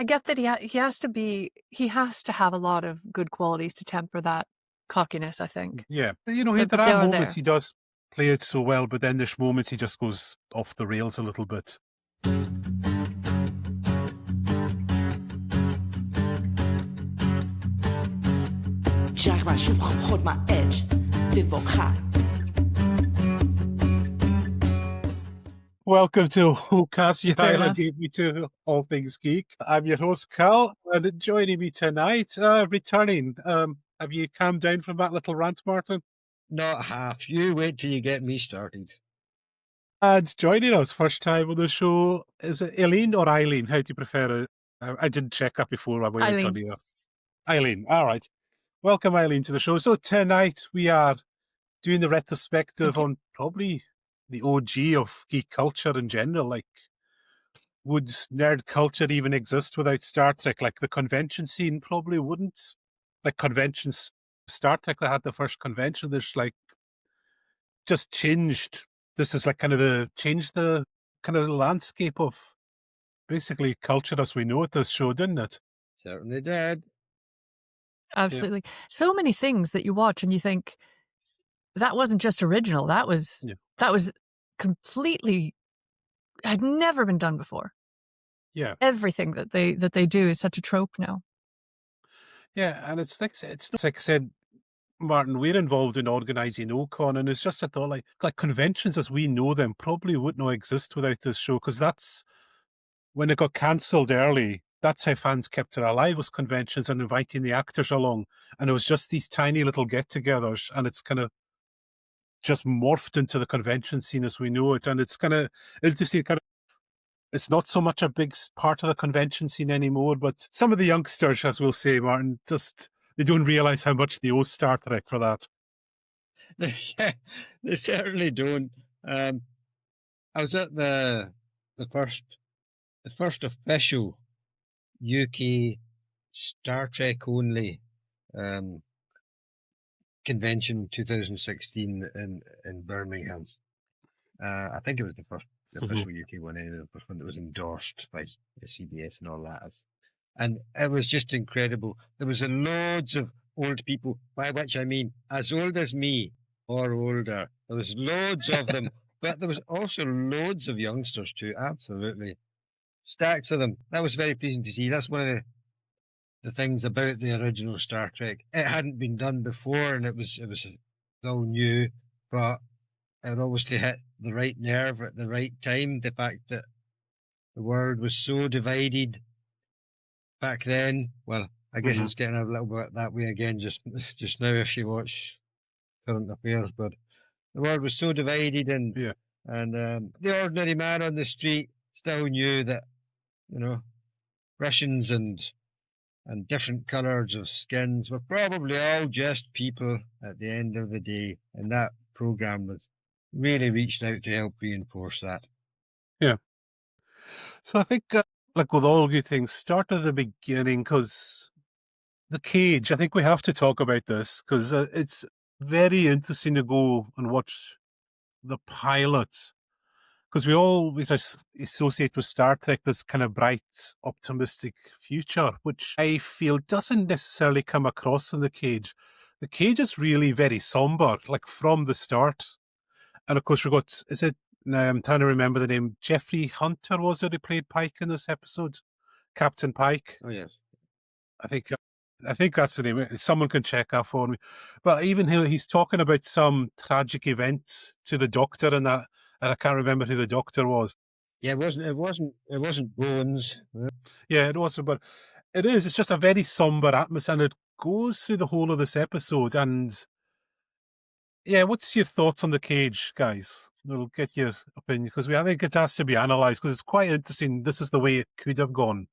I get that he has to have a lot of good qualities to temper that cockiness, I think. Yeah. But, But there they are are moments there. he does play it so well, but then there's moments he just goes off the rails a little bit. j'arrive à j'ouvre hold my edge d'évoquer. Welcome to Ocas Your Fair Island, enough. gave me to All Things Geek. I'm your host, Carl, and joining me tonight, returning. Have you calmed down from that little rant, Martin? Not half. You wait till you get me started. And joining us, first time on the show, is it Eileen or Eileen? How do you prefer it? I didn't check that before I waited Eileen. on you. Eileen, all right. Welcome, Eileen, to the show. So tonight we are doing the retrospective on probably the OG of geek culture in general. Like, would nerd culture even exist without Star Trek? Like, the convention scene probably wouldn't. Like, conventions, Star Trek, they had the first convention. There's like, just changed. This is like changed the kind of the landscape of basically culture as we know it, this show, didn't it? Certainly did. Absolutely. So many things that you watch and you think, that wasn't just original. That was completely, had never been done before. Yeah. Everything that they do is such a trope now. Yeah, and it's like I said, Martin, we're involved in organising Ocon, and it's just a thought like conventions as we know them probably would not exist without this show, because that's when it got cancelled early. That's how fans kept it alive, was conventions and inviting the actors along, and it was just these tiny little get-togethers, and it's kind of just morphed into the convention scene as we know it, and it's kind of interesting. It's not so much a big part of the convention scene anymore, but some of the youngsters, as we'll say, Martin, just they don't realise how much they owe Star Trek for that. Yeah, they certainly don't. I was at the first official UK Star Trek only convention 2016 in Birmingham. I think it was the first official UK one, anyway, the first one that was endorsed by CBS and all that. And it was just incredible. There was loads of old people, by which I mean as old as me or older. There was loads of them, but there was also loads of youngsters too. Absolutely, stacks of them. That was very pleasing to see. That's one of the things about the original Star Trek. It hadn't been done before, and it was all new, but it obviously hit the right nerve at the right time. The fact that the world was so divided back then. Well, I guess it's getting a little bit that way again just now if you watch current affairs. But the world was so divided, and the ordinary man on the street still knew that, Russians and different colours of skins were probably all just people at the end of the day, and that program was really reached out to help reinforce that. Yeah. So I think, like with all good things, start at the beginning, because the cage, I think we have to talk about this, because it's very interesting to go and watch the pilot, because we always associate with Star Trek this kind of bright, optimistic future, which I feel doesn't necessarily come across in the cage. The cage is really very somber, like from the start. And of course, I'm trying to remember the name, Jeffrey Hunter, was it, who played Pike in this episode? Captain Pike. Oh, yes. I think that's the name. Someone can check that for me. But even he's talking about some tragic event to the Doctor and that, and I can't remember who the Doctor was. Yeah, it wasn't Bones. Yeah, it wasn't, but it is. It's just a very somber atmosphere, and it goes through the whole of this episode. And yeah, what's your thoughts on the cage, guys? We'll get your opinion, because I think it has to be analysed, because it's quite interesting. This is the way it could have gone.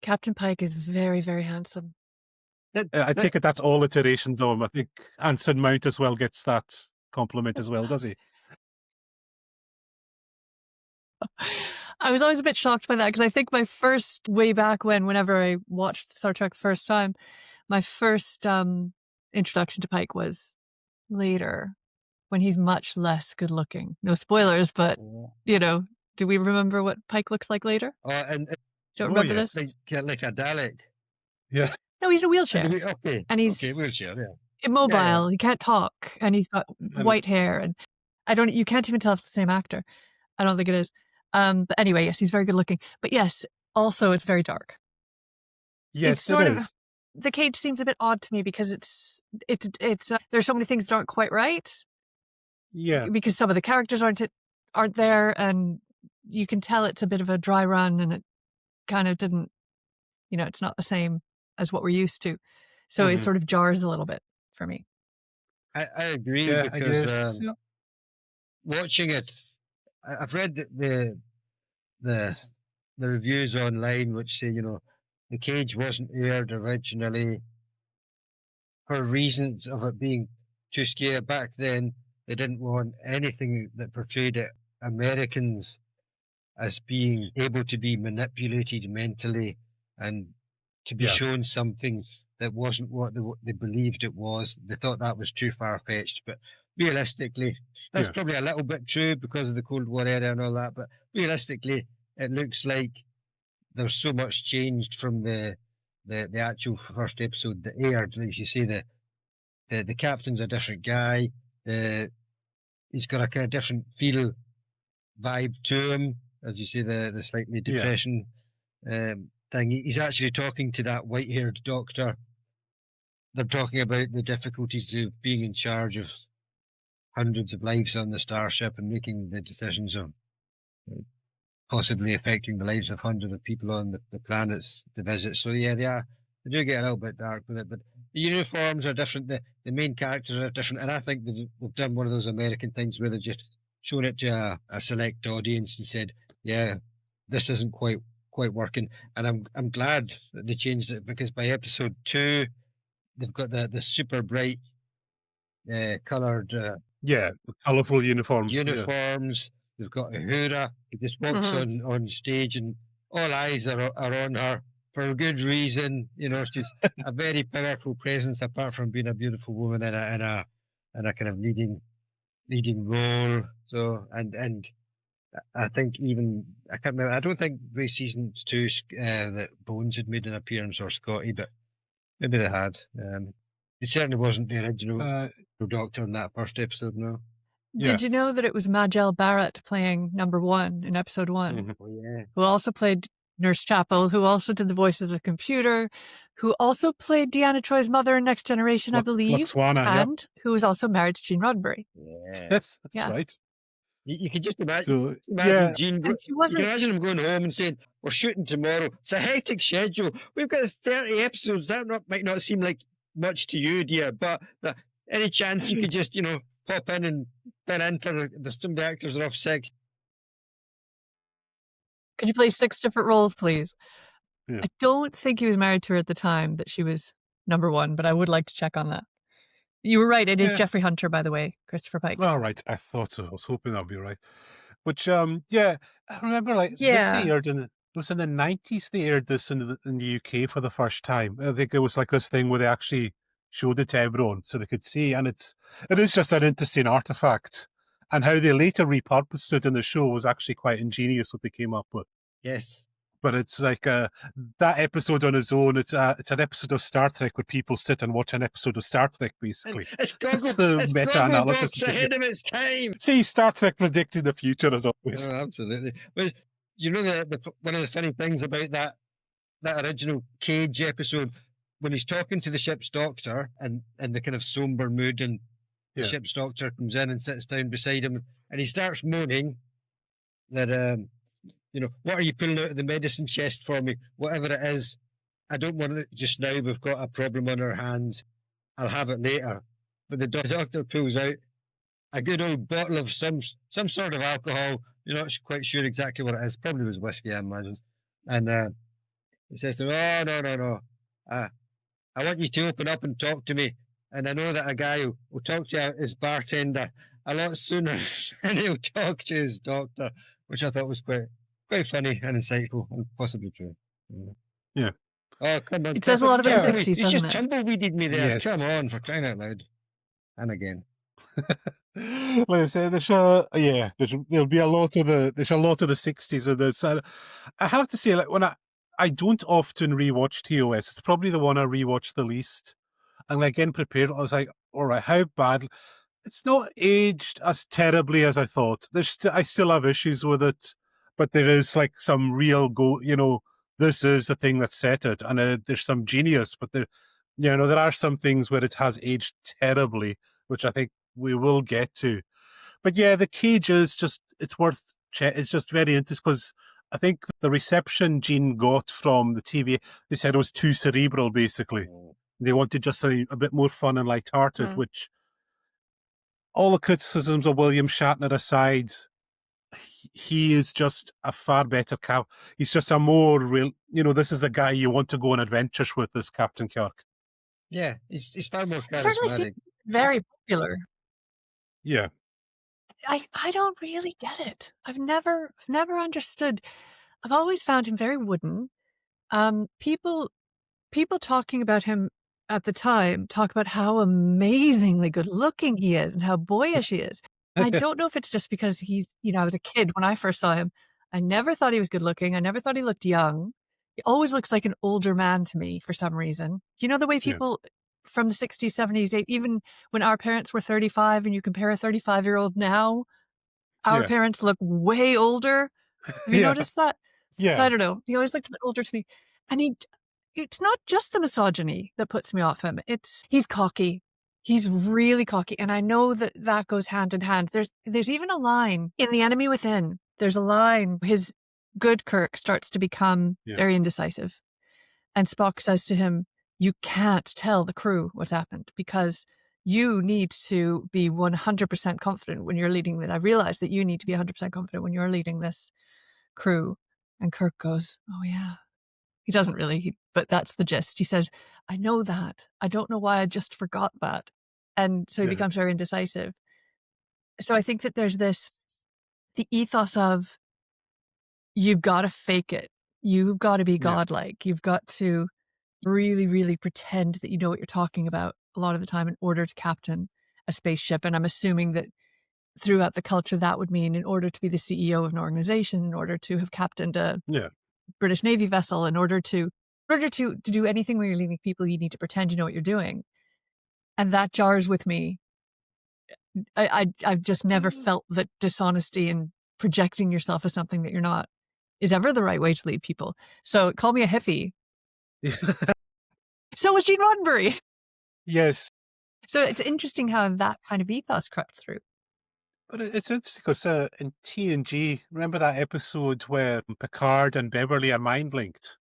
Captain Pike is very, very handsome. I take it that's all iterations of him. I think Anson Mount as well gets that compliment as well, does he? I was always a bit shocked by that, because I think my first, way back whenever I watched Star Trek the first time, my first introduction to Pike was later, when he's much less good looking. No spoilers, but, do we remember what Pike looks like later? And Don't Oh, remember yes. this? Like a Dalek. Yeah. No, he's in a And wheelchair, okay, and he's okay, wheelchair, yeah. immobile. He can't talk, and he's got And white hair, and you can't even tell if it's the same actor. I don't think it is. But anyway, yes, he's very good looking. But yes, also it's very dark. It's yes, it sort of is. the cage seems a bit odd to me because it's there's so many things that aren't quite right Yeah. because some of the characters aren't there, and you can tell it's a bit of a dry run, and it kind of didn't, it's not the same as what we're used to, so it Mhm. sort of jars a little bit for me. I agree Yeah, I because guess. Yeah. watching it, I've read the the reviews online which say, the cage wasn't aired originally for reasons of it being too scary. Back then, they didn't want anything that portrayed it, Americans as being able to be manipulated mentally and to be Yeah. shown something that wasn't what they believed it was. They thought that was too far-fetched, but realistically, that's Yeah. probably a little bit true because of the Cold War era and all that, but realistically, it looks like there's so much changed from the actual first episode that aired. As you say, the captain's a different guy. He's got a kind of different vibe to him, as you say, the slightly Yeah. depression thing. He's actually talking to that white-haired doctor. They're talking about the difficulties of being in charge of hundreds of lives on the starship and making the decisions of possibly affecting the lives of hundreds of people on the planets to visit. So yeah, they do get a little bit dark with it, but the uniforms are different. The main characters are different, and I think they've done one of those American things where they've just shown it to a select audience and said, yeah, this isn't quite working. And I'm glad that they changed it, because by episode 2 they've got the super bright coloured Yeah. Colorful uniforms. Yeah. uniforms. They've got Uhura, who just walks Mhm. on stage, and all eyes are on her for a good reason. She's a very powerful presence, apart from being a beautiful woman in a kind of leading role. So and I think even I can't remember. I don't think season 2 that Bones had made an appearance, or Scotty, but maybe they had. It certainly wasn't the original Doctor in that first episode. No. Yeah. Did you know that it was Majel Barrett playing number 1 in episode 1, Mhm. Oh yeah. who also played Nurse Chapel, who also did the voice of the computer, who also played Deanna Troy's mother in Next Generation, I believe, Botswana. Yeah. and who was also married to Gene Roddenberry. Yeah. Yes, that's Yeah. right. You can just imagine. So Imagine yeah. Gene. And she You wasn't. can imagine him going home and saying, "We're shooting tomorrow. It's a hectic schedule. We've got 30 episodes. That might not seem like much to you, dear, but any chance you could just, pop in and fit in for some of the actors are off sick." Could you play 6 different roles, please? Yeah. I don't think he was married to her at the time that she was number 1, but I would like to check on that. You were right. It is Yeah. Jeffrey Hunter, by the way, Christopher Pike. All right. I thought so. I was hoping that'd be right. Which yeah, I remember this Yeah. aired it was in the 90s. They aired this in the UK for the first time. I think it was like this thing where they actually showed it to everyone so they could see, and it is just an interesting artifact. And how they later repurposed it in the show was actually quite ingenious what they came up with. Yes. But it's like that episode on its own. It's an episode of Star Trek where people sit and watch an episode of Star Trek, basically. It's a meta-analysis. ahead of its time. See, Star Trek predicting the future as always. Oh, absolutely. But one of the funny things about that original Cage episode, when he's talking to the ship's doctor and in the kind of somber mood, and the Yeah. ship's doctor comes in and sits down beside him, and he starts moaning that what are you pulling out of the medicine chest for me? Whatever it is, I don't want it just now. We've got a problem on our hands. I'll have it later. But the doctor pulls out a good old bottle of some sort of alcohol. You're not quite sure exactly what it is. Probably was whiskey, I imagine. And he says to him, "Oh, no. I want you to open up and talk to me. And I know that a guy who will talk to his bartender a lot sooner than he'll talk to his doctor," which I thought was quite funny and insightful and possibly true. Yeah. Oh, come on. It says a lot about the 60s, He's just doesn't it? tumbleweeded me there. Yes. Come on, for crying out loud. And again. Like I say, there'll be a lot of the 60s of this. I have to say, like when I don't often rewatch TOS. It's probably the one I rewatch the least. And like getting prepared, I was like, all right, how bad? It's not aged as terribly as I thought. I still have issues with it, but there is like some real this is the thing that set it, and there's some genius, but there are some things where it has aged terribly, which I think we will get to. But yeah, the cage is it's just very interesting because I think the reception Gene got from the TV, they said it was too cerebral, basically. They wanted just a bit more fun and light-hearted, which all the criticisms of William Shatner aside, he is just a far better He's just a more real, this is the guy you want to go on adventures with, this Captain Kirk. Yeah, he's far more It certainly charismatic. seems very popular. Yeah. I don't really get it. I've never understood. I've always found him very wooden. People talking about him at the time talk about how amazingly good looking he is and how boyish he is. I don't know if it's just because I was a kid when I first saw him. I never thought he was good looking. I never thought he looked young. He always looks like an older man to me for some reason. You know, the way people from the 60s, 70s, even when our parents were 35 and you compare a 35-year-old now, our parents look way older. Have you noticed that? Yeah. So I don't know. He always looked a bit older to me. And it's not just the misogyny that puts me off him. He's cocky. He's really cocky. And I know that goes hand in hand. There's even a line in The Enemy Within. There's a line. His good Kirk starts to become very indecisive. And Spock says to him, you can't tell the crew what's happened because you need to be 100% confident when you're leading that. I realize that you need to be 100% confident when you're leading this crew. And Kirk goes, oh yeah. He doesn't really, but that's the gist. He says, I know that. I don't know why I just forgot that. And so he becomes very indecisive. So I think that there's the ethos of you've got to fake it. You've got to be godlike. You've got to really, really pretend that you know what you're talking about a lot of the time in order to captain a spaceship. And I'm assuming that throughout the culture, that would mean in order to be the CEO of an organization, in order to have captained a British Navy vessel, in order to do anything where you're leading people, you need to pretend you know what you're doing. And that jars with me. I've just never felt that dishonesty and projecting yourself as something that you're not is ever the right way to lead people. So call me a hippie. So was Gene Roddenberry. Yes. So it's interesting how that kind of ethos crept through. But it's interesting because in TNG, remember that episode where Picard and Beverly are mind linked?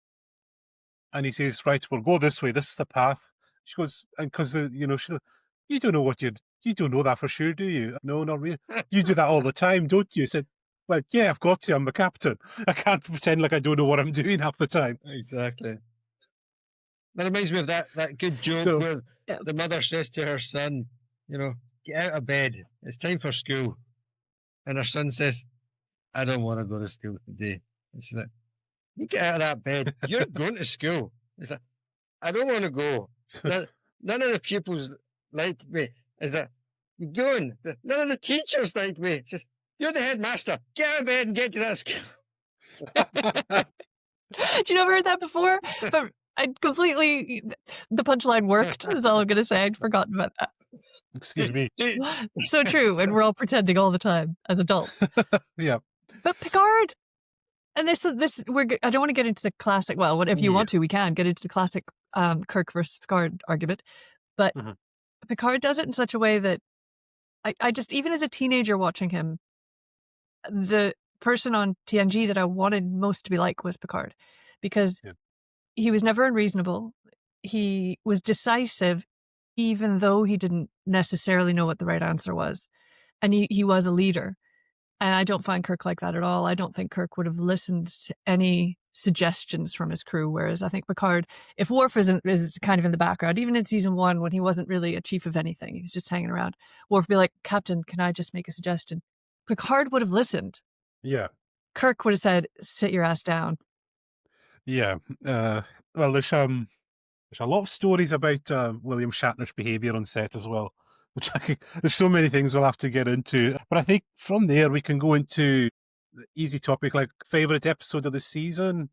And he says, right, we'll go this way. This is the path. She goes, and because, you don't know you don't know that for sure, do you? No, not really. You do that all the time, don't you? He said, well, yeah, I've got to. I'm the captain. I can't pretend like I don't know what I'm doing half the time. Exactly. That reminds me of that good joke where the mother says to her son, get out of bed. It's time for school. And her son says, I don't want to go to school today. And she's like, you get out of that bed. You're going to school. He's like, I don't want to go. None of the pupils like me. Is that you're going? None of the teachers like me. Just, you're the headmaster. Get out of bed and get to that school. Did you ever heard that before? But the punchline worked. Is all I'm going to say. I'd forgotten about that. Excuse me. So true. And we're all pretending all the time as adults. Yeah. But Picard. And I don't want to get into the classic. Well, if you want to, we can get into the classic Kirk versus Picard argument. But Picard does it in such a way that I just, even as a teenager watching him, the person on TNG that I wanted most to be like was Picard, because he was never unreasonable. He was decisive, even though he didn't necessarily know what the right answer was. And he was a leader. And I don't find Kirk like that at all. I don't think Kirk would have listened to any suggestions from his crew, whereas I think Picard, if Worf is kind of in the background, even in season 1 when he wasn't really a chief of anything, he was just hanging around, Worf would be like, Captain, can I just make a suggestion? Picard would have listened. Yeah. Kirk would have said, sit your ass down. Yeah. Well, there's a lot of stories about William Shatner's behaviour on set as well. Which there's so many things we'll have to get into. But I think from there we can go into the easy topic, like favourite episode of the season.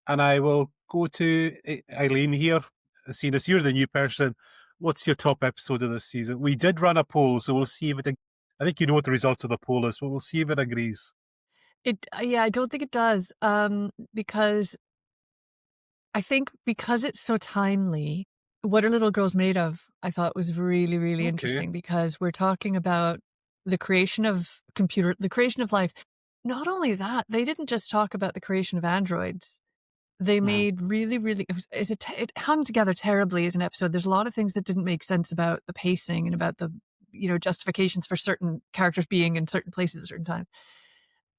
And I will go to Eileen here. Seeing as you're the new person, what's your top episode of this season? We did run a poll, so we'll see if it. I think you know what the result of the poll is, but we'll see if it agrees. Yeah, I don't think it does. Because I think because it's so timely, What Are Little Girls Made Of, I thought was really, really Okay. interesting, because we're talking about the creation of the creation of life. Not only that, they didn't just talk about the creation of androids. They made really, really, it hung together terribly as an episode. There's a lot of things that didn't make sense about the pacing and about the, justifications for certain characters being in certain places at certain times.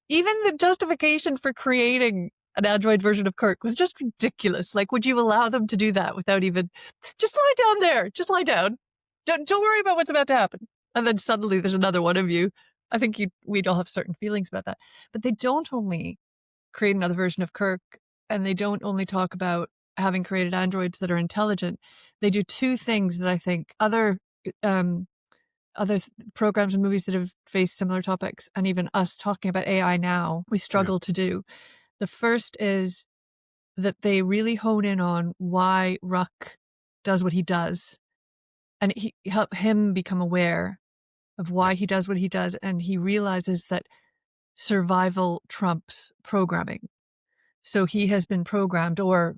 Even the justification for creating an android version of Kirk was just ridiculous. Like, would you allow them to do that without even, just lie down there, just lie down. Don't worry about what's about to happen. And then suddenly there's another one of you. I think we'd all have certain feelings about that. But they don't only create another version of Kirk, and they don't only talk about having created androids that are intelligent. They do two things that I think other programs and movies that have faced similar topics, and even us talking about AI now, we struggle to do. The first is that they really hone in on why Ruck does what he does, and he help him become aware of why he does what he does, and he realizes that survival trumps programming. So he has been programmed, or,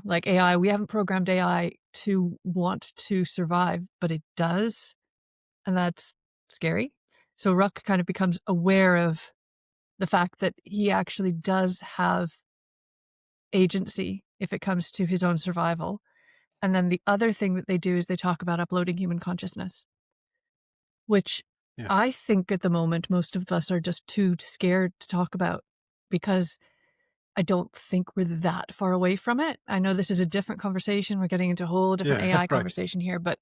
like AI, we haven't programmed AI to want to survive, but it does. And that's scary. So Ruck kind of becomes aware of the fact that he actually does have agency if it comes to his own survival. And then the other thing that they do is they talk about uploading human consciousness, which I think at the moment most of us are just too scared to talk about, because I don't think we're that far away from it. I know this is a different conversation. We're getting into a whole different AI conversation here, but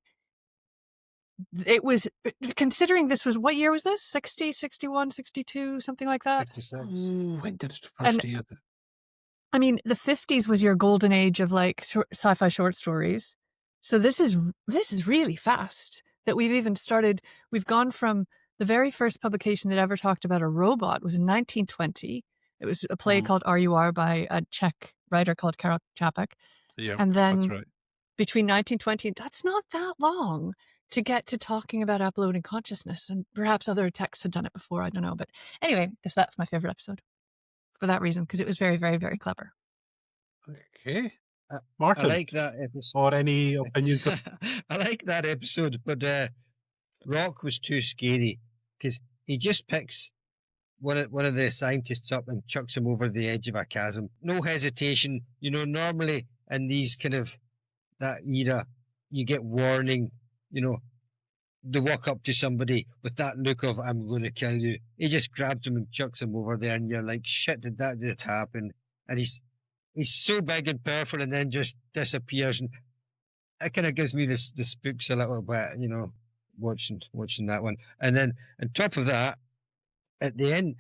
it was, considering this was, what year was this? 60, 61, 62, something like that? 56. When did it first air? I mean, the 50s was your golden age of like sci-fi short stories. So this is really fast that we've gone from the very first publication that ever talked about a robot was in 1920. It was a play called RUR by a Czech writer called Karel Čapek. Yeah, and then that's right. Between 1920, that's not that long to get to talking about uploading consciousness, and perhaps other texts had done it before, I don't know. But anyway, that's my favorite episode for that reason, because it was very, very, very clever. Okay. Martin, I like that episode. Or any opinions? I like that episode, but Rock was too scary, because he just picks one of the scientists up and chucks him over the edge of a chasm. No hesitation. Normally in these kind of that era, you get warning. They walk up to somebody with that look of, I'm going to kill you. He just grabs him and chucks him over there, and you're like, shit, did that just happen? And he's so big and powerful, and then just disappears. And it kind of gives me the spooks a little bit, watching that one. And then on top of that, at the end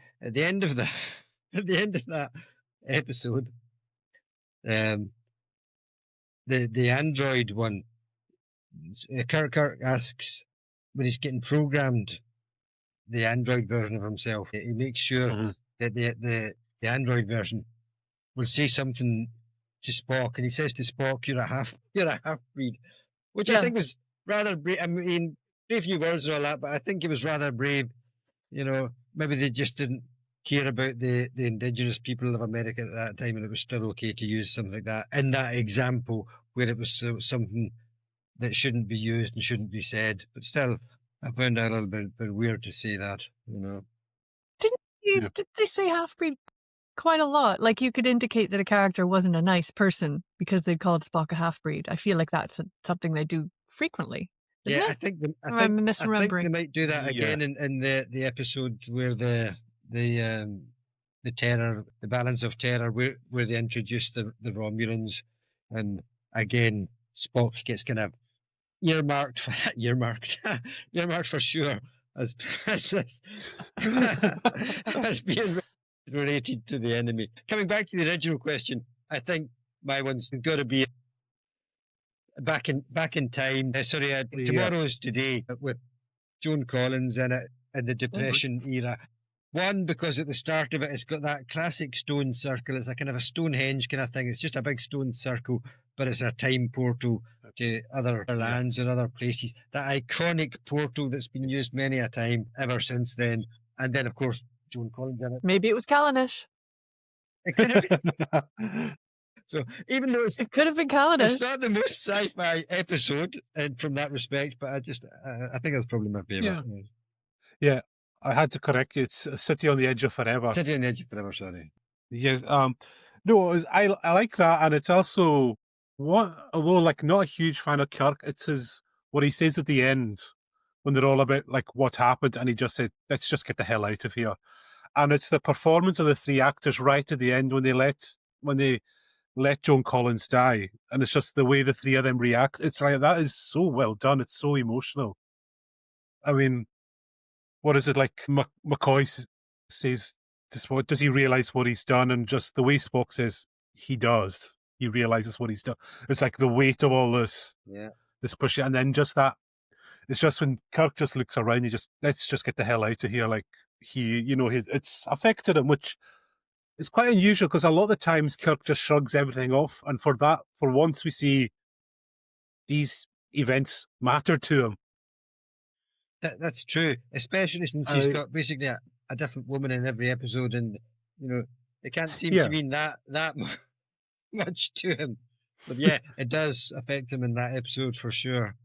of that episode, the android one, Kirk asks, when he's getting programmed, the android version of himself, he makes sure that the android version will say something to Spock, and he says to Spock, "You're a half-breed," which I think was rather brave. I mean, brave few words and all that, but I think it was rather brave. Maybe they just didn't care about the indigenous people of America at that time, and it was still okay to use something like that in that example where it was something that shouldn't be used and shouldn't be said. But still, I found that a little bit weird to say that. Did they say half-breed quite a lot? Like, you could indicate that a character wasn't a nice person because they'd called Spock a half-breed. I feel like that's something they do frequently. Isn't it? I think I'm misremembering. I think they might do that again in the episode where the terror, the balance of terror, where they introduce the Romulans, and again Spock gets kind of earmarked for sure as being related to the enemy. Coming back to the original question, I think my one's got to be back in time. Tomorrow is Today, with Joan Collins in it, in the Depression era. One, because at the start of it, it's got that classic stone circle. It's a kind of a Stonehenge kind of thing. It's just a big stone circle, but it's a time portal to other lands and other places. That iconic portal that's been used many a time ever since then. And then, of course, Joan Collins in it. Maybe it was Callanish. It could have been. So even though It could have been Callanish. it's not the most sci-fi episode, and from that respect, but I think it's probably my favorite. Yeah, I had to correct you. It's City on the Edge of Forever. City on the Edge of Forever, sorry. Yes. No, I like that, and it's also although like not a huge fan of Kirk, it's what he says at the end when they're all about like what happened, and he just said, "Let's just get the hell out of here." And it's the performance of the three actors right at the end when they let Joan Collins die, and it's just the way the three of them react. It's like that is so well done. It's so emotional. I mean, what is it like? McCoy says, does he realize what he's done? And just the way Spock says he does, he realizes what he's done. It's like the weight of all this, this push, and then just that. It's just when Kirk just looks around, let's just get the hell out of here. Like it's affected him, which is quite unusual because a lot of the times Kirk just shrugs everything off, and for once we see these events matter to him. That's true, especially since he's got basically a different woman in every episode, and it can't seem to mean that much to him. But yeah, it does affect him in that episode for sure.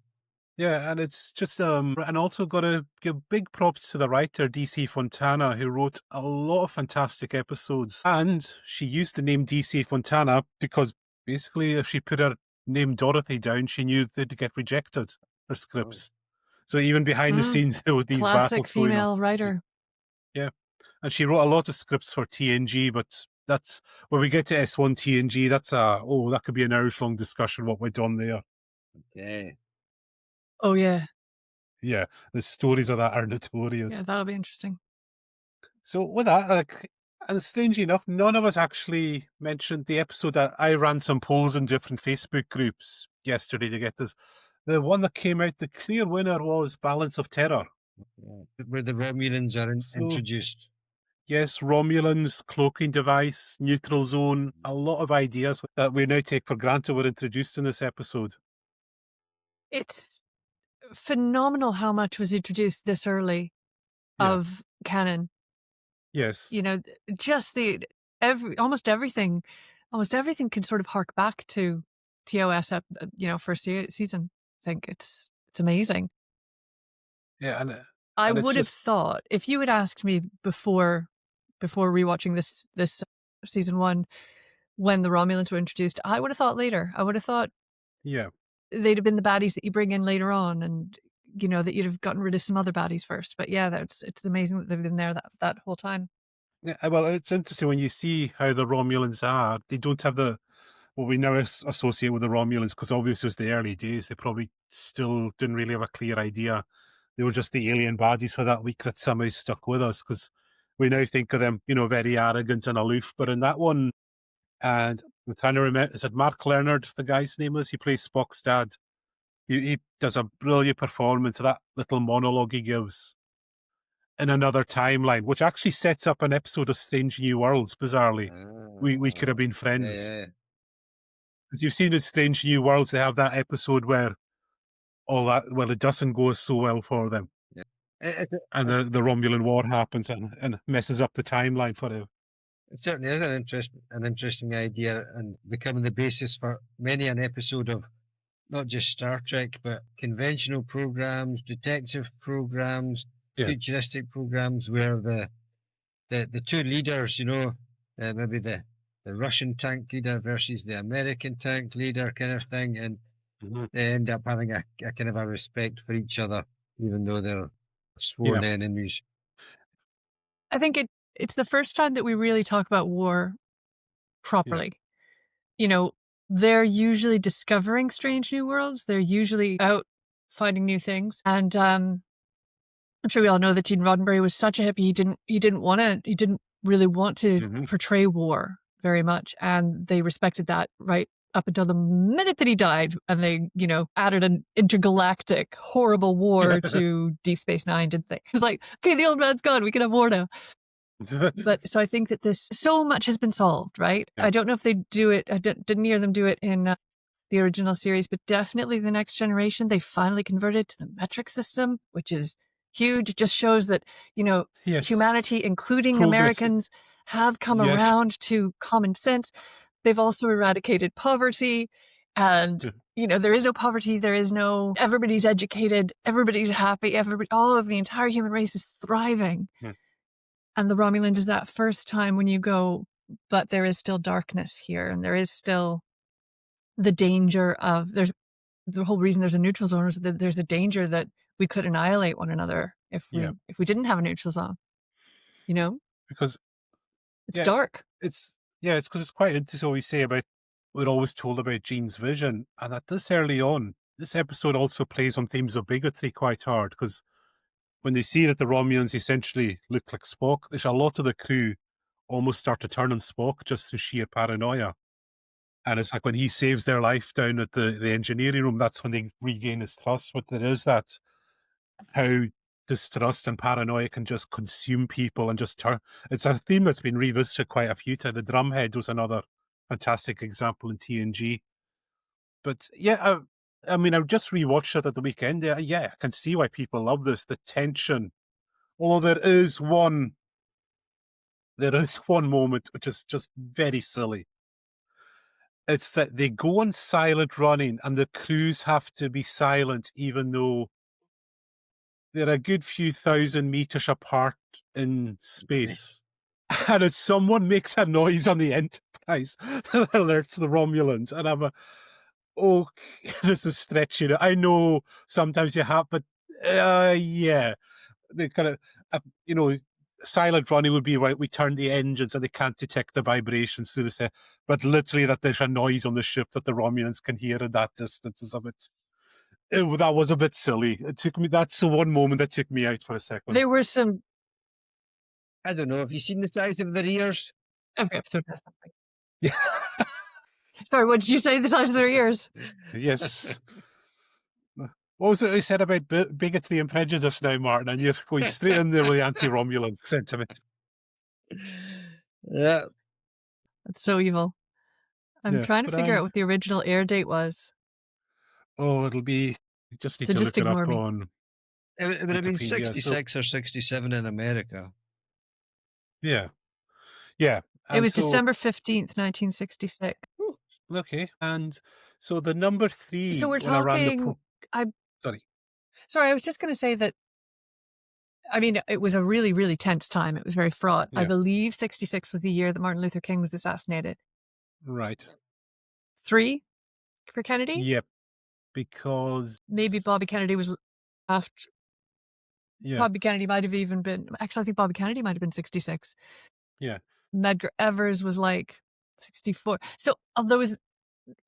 Yeah, and it's just and also got to give big props to the writer DC Fontana, who wrote a lot of fantastic episodes. And she used the name DC Fontana because basically if she put her name Dorothy down, she knew they'd get rejected, her scripts. So even behind the scenes there were these classic battles going on. female writer. Yeah. And she wrote a lot of scripts for TNG, but that's when we get to S1 TNG, that could be an hours long discussion what went on there. Okay. Oh yeah. Yeah, the stories of that are notorious. Yeah, that'll be interesting. So with that, and strangely enough, none of us actually mentioned the episode that I ran some polls in different Facebook groups yesterday to get this. The one that came out, the clear winner was Balance of Terror. Where the Romulans are introduced. Yes, Romulans, cloaking device, neutral zone, a lot of ideas that we now take for granted were introduced in this episode. It's phenomenal how much was introduced this early of canon. Yes. Just almost everything can sort of hark back to TOS first season. I think it's amazing. Yeah, and I would have thought if you had asked me before rewatching this season 1 when the Romulans were introduced, I would have thought later. I would have thought they'd have been the baddies that you bring in later on, and that you'd have gotten rid of some other baddies first. But yeah, it's amazing that they've been there that whole time. Yeah, well, it's interesting when you see how the Romulans are. They don't have what we now associate with the Romulans, because obviously it was the early days. They probably still didn't really have a clear idea. They were just the alien baddies for that week that somehow stuck with us, because we now think of them, very arrogant and aloof. But in that one, and I'm trying to remember, is it Mark Leonard, the guy's name is? He plays Spock's dad. He does a brilliant performance of that little monologue he gives in another timeline, which actually sets up an episode of Strange New Worlds, bizarrely. We could have been friends. Because you've seen in Strange New Worlds, they have that episode where it doesn't go so well for them. And the Romulan War happens and messes up the timeline for them. It certainly is an interesting idea, and becoming the basis for many an episode of not just Star Trek, but conventional programs, detective programs, futuristic programs, where the two leaders, maybe the Russian tank leader versus the American tank leader kind of thing, and they end up having a kind of a respect for each other, even though they're sworn enemies. I think it's the first time that we really talk about war properly. They're usually discovering strange new worlds. They're usually out finding new things. And I'm sure we all know that Gene Roddenberry was such a hippie. He didn't really want to portray war very much. And they respected that right up until the minute that he died. And they, added an intergalactic horrible war to Deep Space Nine, didn't they? It's like, okay, the old man's gone. We can have war now. But so I think that so much has been solved, right? Yeah. I don't know if they do it. I didn't hear them do it in the original series, but definitely the next generation, they finally converted to the metric system, which is huge. It just shows that, Yes. humanity, including Progress. Americans, have come Yes. around to common sense. They've also eradicated poverty. And, there is no poverty. Everybody's educated. Everybody's happy. All of the entire human race is thriving. Yeah. And the Romulans is that first time when you go, but there is still darkness here. And there is still the danger of the whole reason there's a neutral zone is that there's a danger that we could annihilate one another if we didn't have a neutral zone. Because it's dark. It's because it's quite interesting what we say about we're always told about Jean's vision, and at this early on, this episode also plays on themes of bigotry quite hard, because when they see that the Romulans essentially look like Spock, there's a lot of the crew almost start to turn on Spock just through sheer paranoia. And it's like when he saves their life down at the engineering room, that's when they regain his trust. But there is that how distrust and paranoia can just consume people and just turn. It's a theme that's been revisited quite a few times. The drumhead was another fantastic example in TNG. But yeah, I mean, I just rewatched it at the weekend. Yeah, I can see why people love this. The tension. Although there is one moment which is just very silly. It's that they go on silent running and the crews have to be silent even though they're a good few thousand meters apart in space. And if someone makes a noise on the Enterprise that alerts the Romulans, and I'm this is stretching it. I know sometimes you have, but yeah, they kind of, silent running would be right. We turn the engines and they can't detect the vibrations through the set, but literally that there's a noise on the ship that the Romulans can hear at that distance is a bit. That was a bit silly. That's the one moment that took me out for a second. There were some. I don't know. Have you seen the size of their ears? Every episode has something. Yeah. Sorry, what did you say? The size of their ears? Yes. What was it you said about bigotry and prejudice now, Martin? And you're going straight in there with the anti-Romulan sentiment. Yeah. That's so evil. I'm trying to figure out what the original air date was. Oh, it'll be. You just need to just look it up ignore me. on. It would have been 66 or 67 in America. Yeah. Yeah. It was December 15th, 1966. Okay. And so the number 3. So we're talking. Sorry, I was just going to say that. I mean, it was a really, really tense time. It was very fraught. Yeah. I believe 66 was the year that Martin Luther King was assassinated. Right. 3 for Kennedy? Yep. Because maybe Bobby Kennedy was after. Yeah. Bobby Kennedy might have even been. Actually, I think Bobby Kennedy might have been 66. Yeah. Medgar Evers was like 64. So there was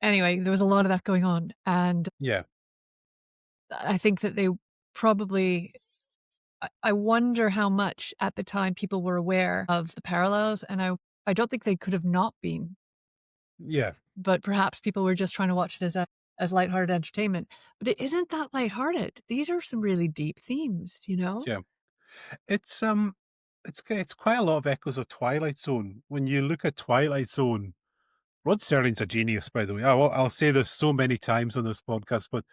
a lot of that going on, and yeah, I think that they probably. I wonder how much at the time people were aware of the parallels, and I don't think they could have not been. Yeah. But perhaps people were just trying to watch it as lighthearted entertainment. But it isn't that lighthearted. These are some really deep themes, Yeah. It's quite a lot of echoes of Twilight Zone. When you look at Twilight Zone, Rod Serling's a genius, by the way. I'll say this so many times on this podcast, but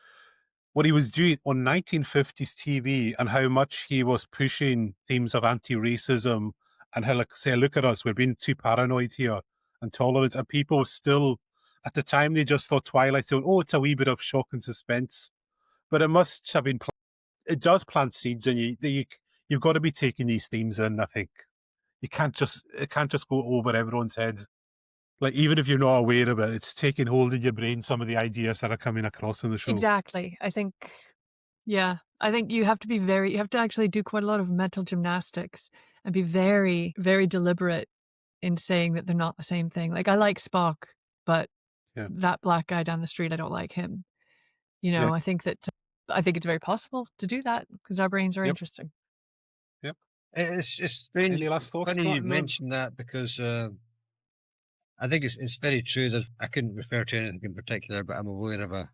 what he was doing on 1950s TV and how much he was pushing themes of anti-racism and how, like, say, look at us, we're being too paranoid here and tolerant, and people still, at the time, they just thought Twilight Zone, it's a wee bit of shock and suspense, but it must have been, it does plant seeds in you. You've got to be taking these themes in, I think. It can't just go over everyone's heads. Like, even if you're not aware of it, it's taking hold in your brain, some of the ideas that are coming across in the show. Exactly. I think you have to actually do quite a lot of mental gymnastics and be very, very deliberate in saying that they're not the same thing. Like, I like Spock, but that black guy down the street, I don't like him. I think it's very possible to do that because our brains are interesting. Yep. It's strange. Any last thoughts, funny you Martin? mentioned that because I think it's very true that I couldn't refer to anything in particular, but I'm aware of a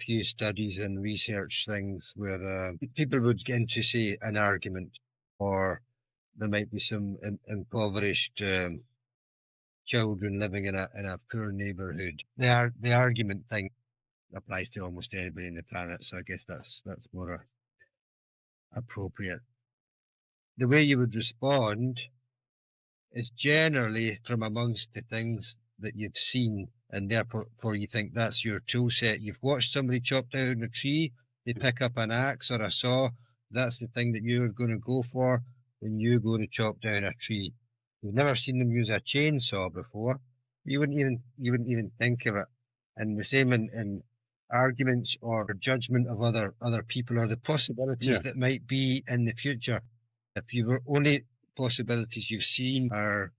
few studies and research things where people would get into, say, an argument or there might be some impoverished children living in a poor neighbourhood. The argument thing applies to almost anybody on the planet, so I guess that's more appropriate. The way you would respond is generally from amongst the things that you've seen, and therefore you think that's your tool set. You've watched somebody chop down a tree, they pick up an axe or a saw, that's the thing that you're going to go for when you go to chop down a tree. You've never seen them use a chainsaw before. You wouldn't even think of it. And the same in arguments or judgment of other people or the possibilities that might be in the future. If you were only possibilities you've seen are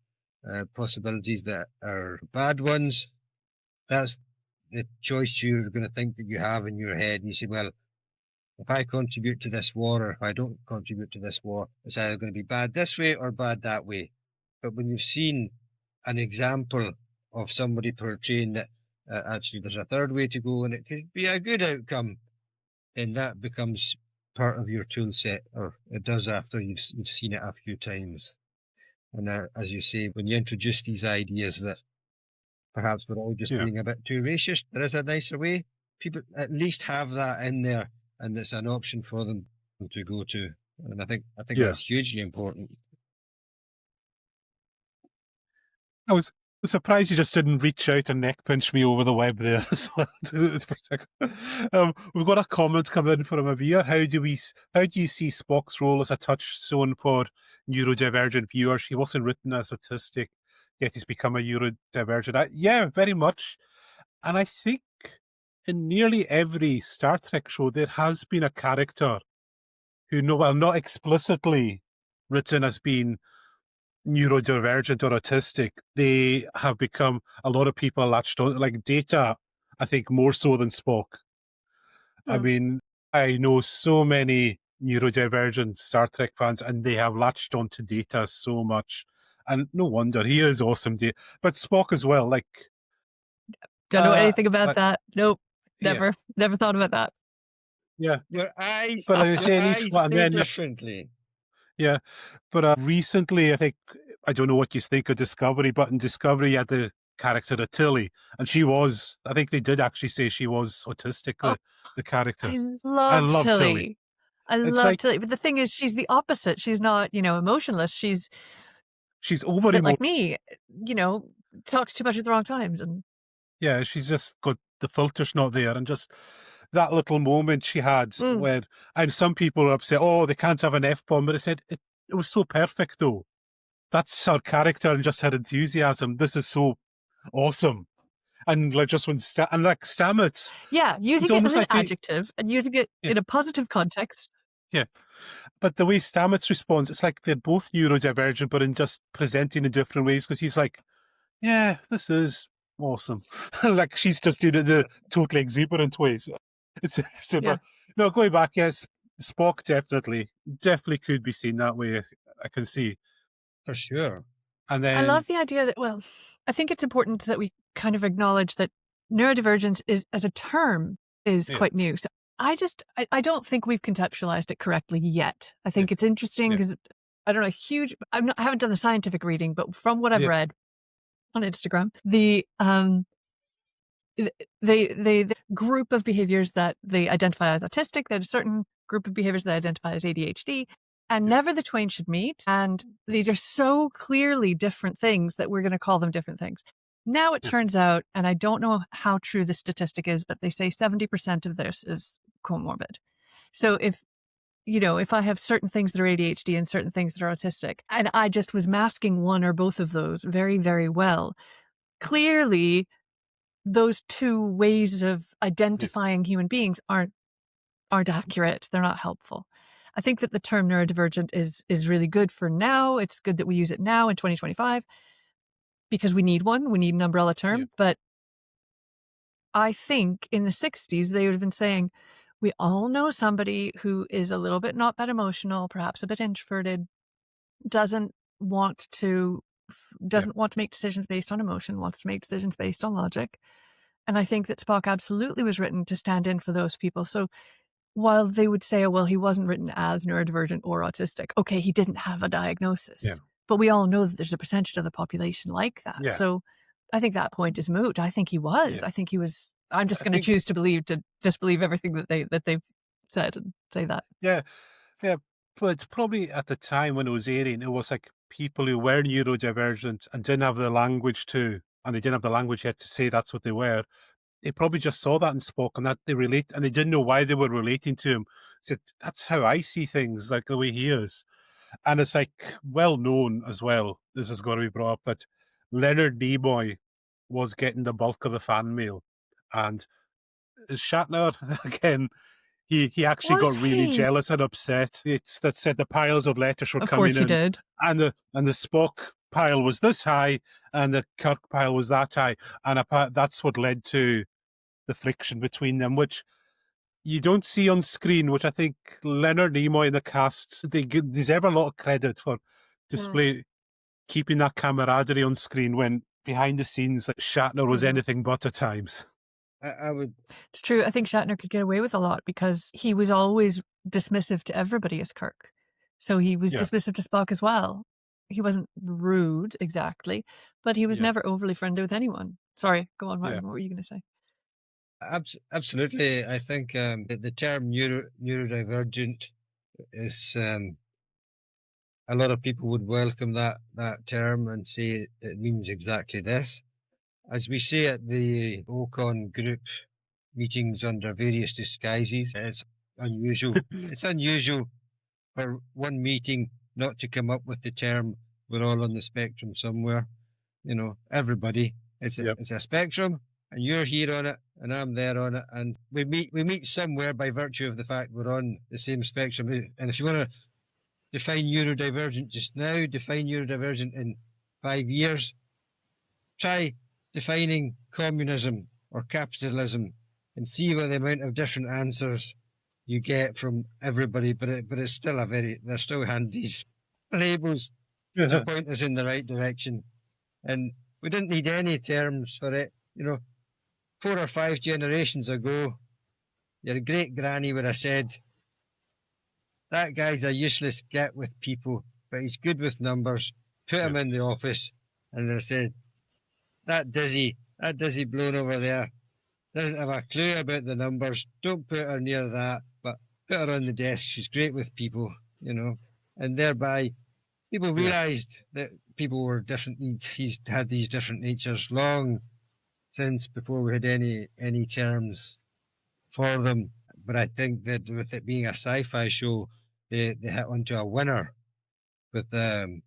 possibilities that are bad ones, that's the choice you're going to think that you have in your head. And you say, well, if I contribute to this war or if I don't contribute to this war, it's either going to be bad this way or bad that way. But when you've seen an example of somebody portraying that actually there's a third way to go and it could be a good outcome, then that becomes part of your tool set, or it does after you've seen it a few times. And as you say, when you introduce these ideas that perhaps we're all just being a bit too racist, there is a nicer way. People at least have that in there, and it's an option for them to go to. And I think that's hugely important. I was surprised you just didn't reach out and neck punch me over the web there as well. We've got a comment come in from Avia. How do you see Spock's role as a touchstone for neurodivergent viewers? He wasn't written as autistic, yet he's become a neurodivergent. Yeah, very much. And I think in nearly every Star Trek show, there has been a character who, not explicitly written as being neurodivergent or autistic, they have become, a lot of people latched on, like Data, I think more so than Spock. I mean, I know so many neurodivergent Star Trek fans and they have latched on to Data so much. And no wonder, he is awesome. But Spock as well, like... Don't know anything about that. Nope. Never thought about that. Yeah. Your eyes, but I say each one, then differently. Yeah, but recently, I think, I don't know what you think of Discovery, but in Discovery, you had the character of Tilly, and she was, I think they did actually say she was autistic, the character. I love Tilly. I love Tilly, but the thing is, she's the opposite. She's not, emotionless. She's over emotional. Like me, talks too much at the wrong times. And yeah, she's just got the filter's not there, and just that little moment she had where, and some people are upset, oh, they can't have an F-bomb, but I said, it was so perfect though. That's her character and just her enthusiasm. This is so awesome. And like just when Stamets. Yeah, using it as an adjective and using it in a positive context. Yeah. But the way Stamets responds, it's like they're both neurodivergent, but in just presenting in different ways, because he's like, yeah, this is awesome. Like she's just doing it in the totally exuberant ways. No, going back, yes, Spock definitely could be seen that way. I can see. For sure. And then I love the idea that, well, I think it's important that we kind of acknowledge that neurodivergence is, as a term, is quite new. So I don't think we've conceptualized it correctly yet. I think it's interesting because I don't know, I haven't done the scientific reading, but from what I've read on Instagram, the group of behaviors that they identify as autistic, there's a certain group of behaviors that identify as ADHD, and never the twain should meet. And these are so clearly different things that we're going to call them different things. Now it turns out, and I don't know how true the statistic is, but they say 70% of this is comorbid. So if I have certain things that are ADHD and certain things that are autistic, and I just was masking one or both of those very, very well, clearly those two ways of identifying human beings aren't accurate. They're not helpful. I think that the term neurodivergent is really good for now. It's good that we use it now in 2025 because we need one. We need an umbrella term. But I think in the 60s, they would have been saying, we all know somebody who is a little bit not that emotional, perhaps a bit introverted, doesn't want to make decisions based on emotion, wants to make decisions based on logic. And I think that Spock absolutely was written to stand in for those people. So while they would say, oh, well, he wasn't written as neurodivergent or autistic. Okay, he didn't have a diagnosis. Yeah. But we all know that there's a percentage of the population like that. Yeah. So I think that point is moot. I think he was. Yeah. I think he was. I'm just I going to think- choose to disbelieve everything that they've said and say that. Yeah. But probably at the time when it was airing, it was like people who were neurodivergent and didn't have the language and they didn't have the language yet to say that's what they were. They probably just saw that in Spock and that they relate, and they didn't know why they were relating to him. Said, that's how I see things, like the way he is. And it's like well known as well, this has got to be brought up, that Leonard Nimoy was getting the bulk of the fan mail. And Shatner, again, he actually Was got really he? jealous and upset. It's that said the piles of letters were Of coming course he in. did. And the Spock pile was this high, and the Kirk pile was that high, and that's what led to the friction between them, which you don't see on screen. Which I think Leonard Nimoy and the cast they deserve a lot of credit for keeping that camaraderie on screen when behind the scenes, like Shatner was anything but at times. I would. It's true. I think Shatner could get away with a lot because he was always dismissive to everybody as Kirk. So he was dismissive to Spock as well. He wasn't rude exactly, but he was never overly friendly with anyone. Sorry, go on, Martin. What were you going to say? Absolutely. I think the term neurodivergent is a lot of people would welcome that term and say it means exactly this. As we say at the OCON group meetings under various disguises, it's unusual. It's unusual for one meeting not to come up with the term "we're all on the spectrum somewhere." You know, everybody. It's a spectrum, and you're here on it, and I'm there on it, and we meet somewhere by virtue of the fact we're on the same spectrum. And if you want to define neurodivergent just now, define neurodivergent in 5 years, try defining communism or capitalism and see what the amount of different answers you get from everybody. But it's still they're still handy labels to point us in the right direction. And we didn't need any terms for it. You know, 4 or 5 generations ago, your great granny would have said, that guy's a useless git with people, but he's good with numbers. Put him in the office. And they said, that dizzy blown over there doesn't have a clue about the numbers. Don't put her near that, but put her on the desk. She's great with people, you know. And thereby, people realised that people were different. He's had these different natures long since before we had any terms for them. But I think that with it being a sci-fi show, they hit onto a winner with putting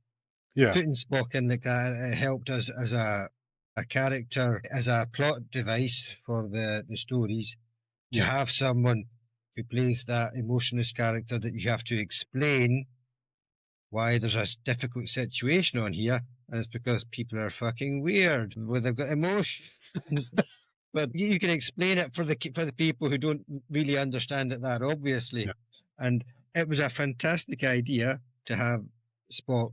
Spock in like that. It helped us as a character, as a plot device for the stories, to have someone who plays that emotionless character that you have to explain why there's a difficult situation on here, and it's because people are fucking weird, where they've got emotions. But you can explain it for the people who don't really understand it that obviously. And it was a fantastic idea to have Spock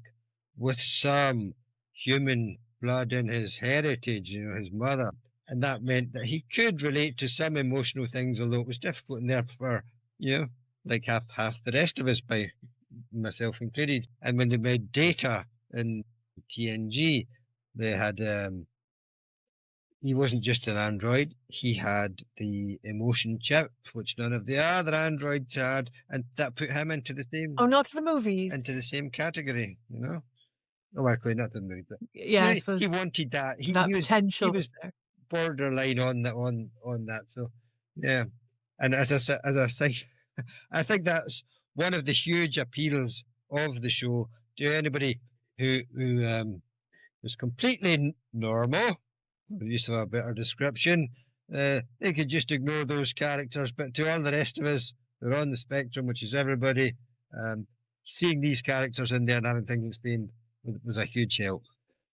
with some human blood in his heritage, you know, his mother. And that meant that he could relate to some emotional things, although it was difficult, and therefore, you know, like half the rest of us, by myself included. And when they made Data in TNG, they had he wasn't just an android, he had the emotion chip, which none of the other androids had, and that put him into the same not to the movies. into the same category, you know. Oh, actually, not the movie, but I suppose he wanted that. He potential was there. borderline on that. So yeah, and as I say, I think that's one of the huge appeals of the show to anybody who was completely normal, for use of a better description. They could just ignore those characters, but to all the rest of us who are on the spectrum, which is everybody, seeing these characters in there and having things explained was a huge help.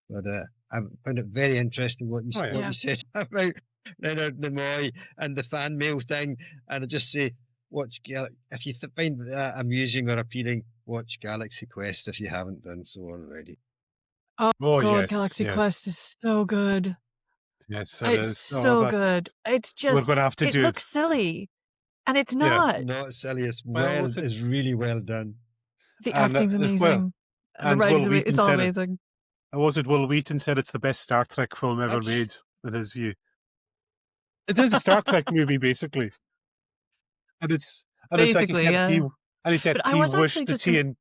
But I found it very interesting what you said about Leonard Nimoy and the fan mail thing. And I just say, if you find that amusing or appealing, watch Galaxy Quest if you haven't done so already. Oh God, yes, Galaxy Quest is so good. Yes, It's so good. It's just, we're going to have to it looks silly. And it's Yeah. not. Not silly. It's Well, was it's it? really well done. The And acting's well, amazing. The and writing's Will amazing. It's Wheaton all said it. amazing. Was it Will Wheaton said it's the best Star Trek film ever Abs- made, in his view. It is a Star Trek movie, basically, and it's like he Basically, said yeah. he said But I he was wished actually the just gonna TN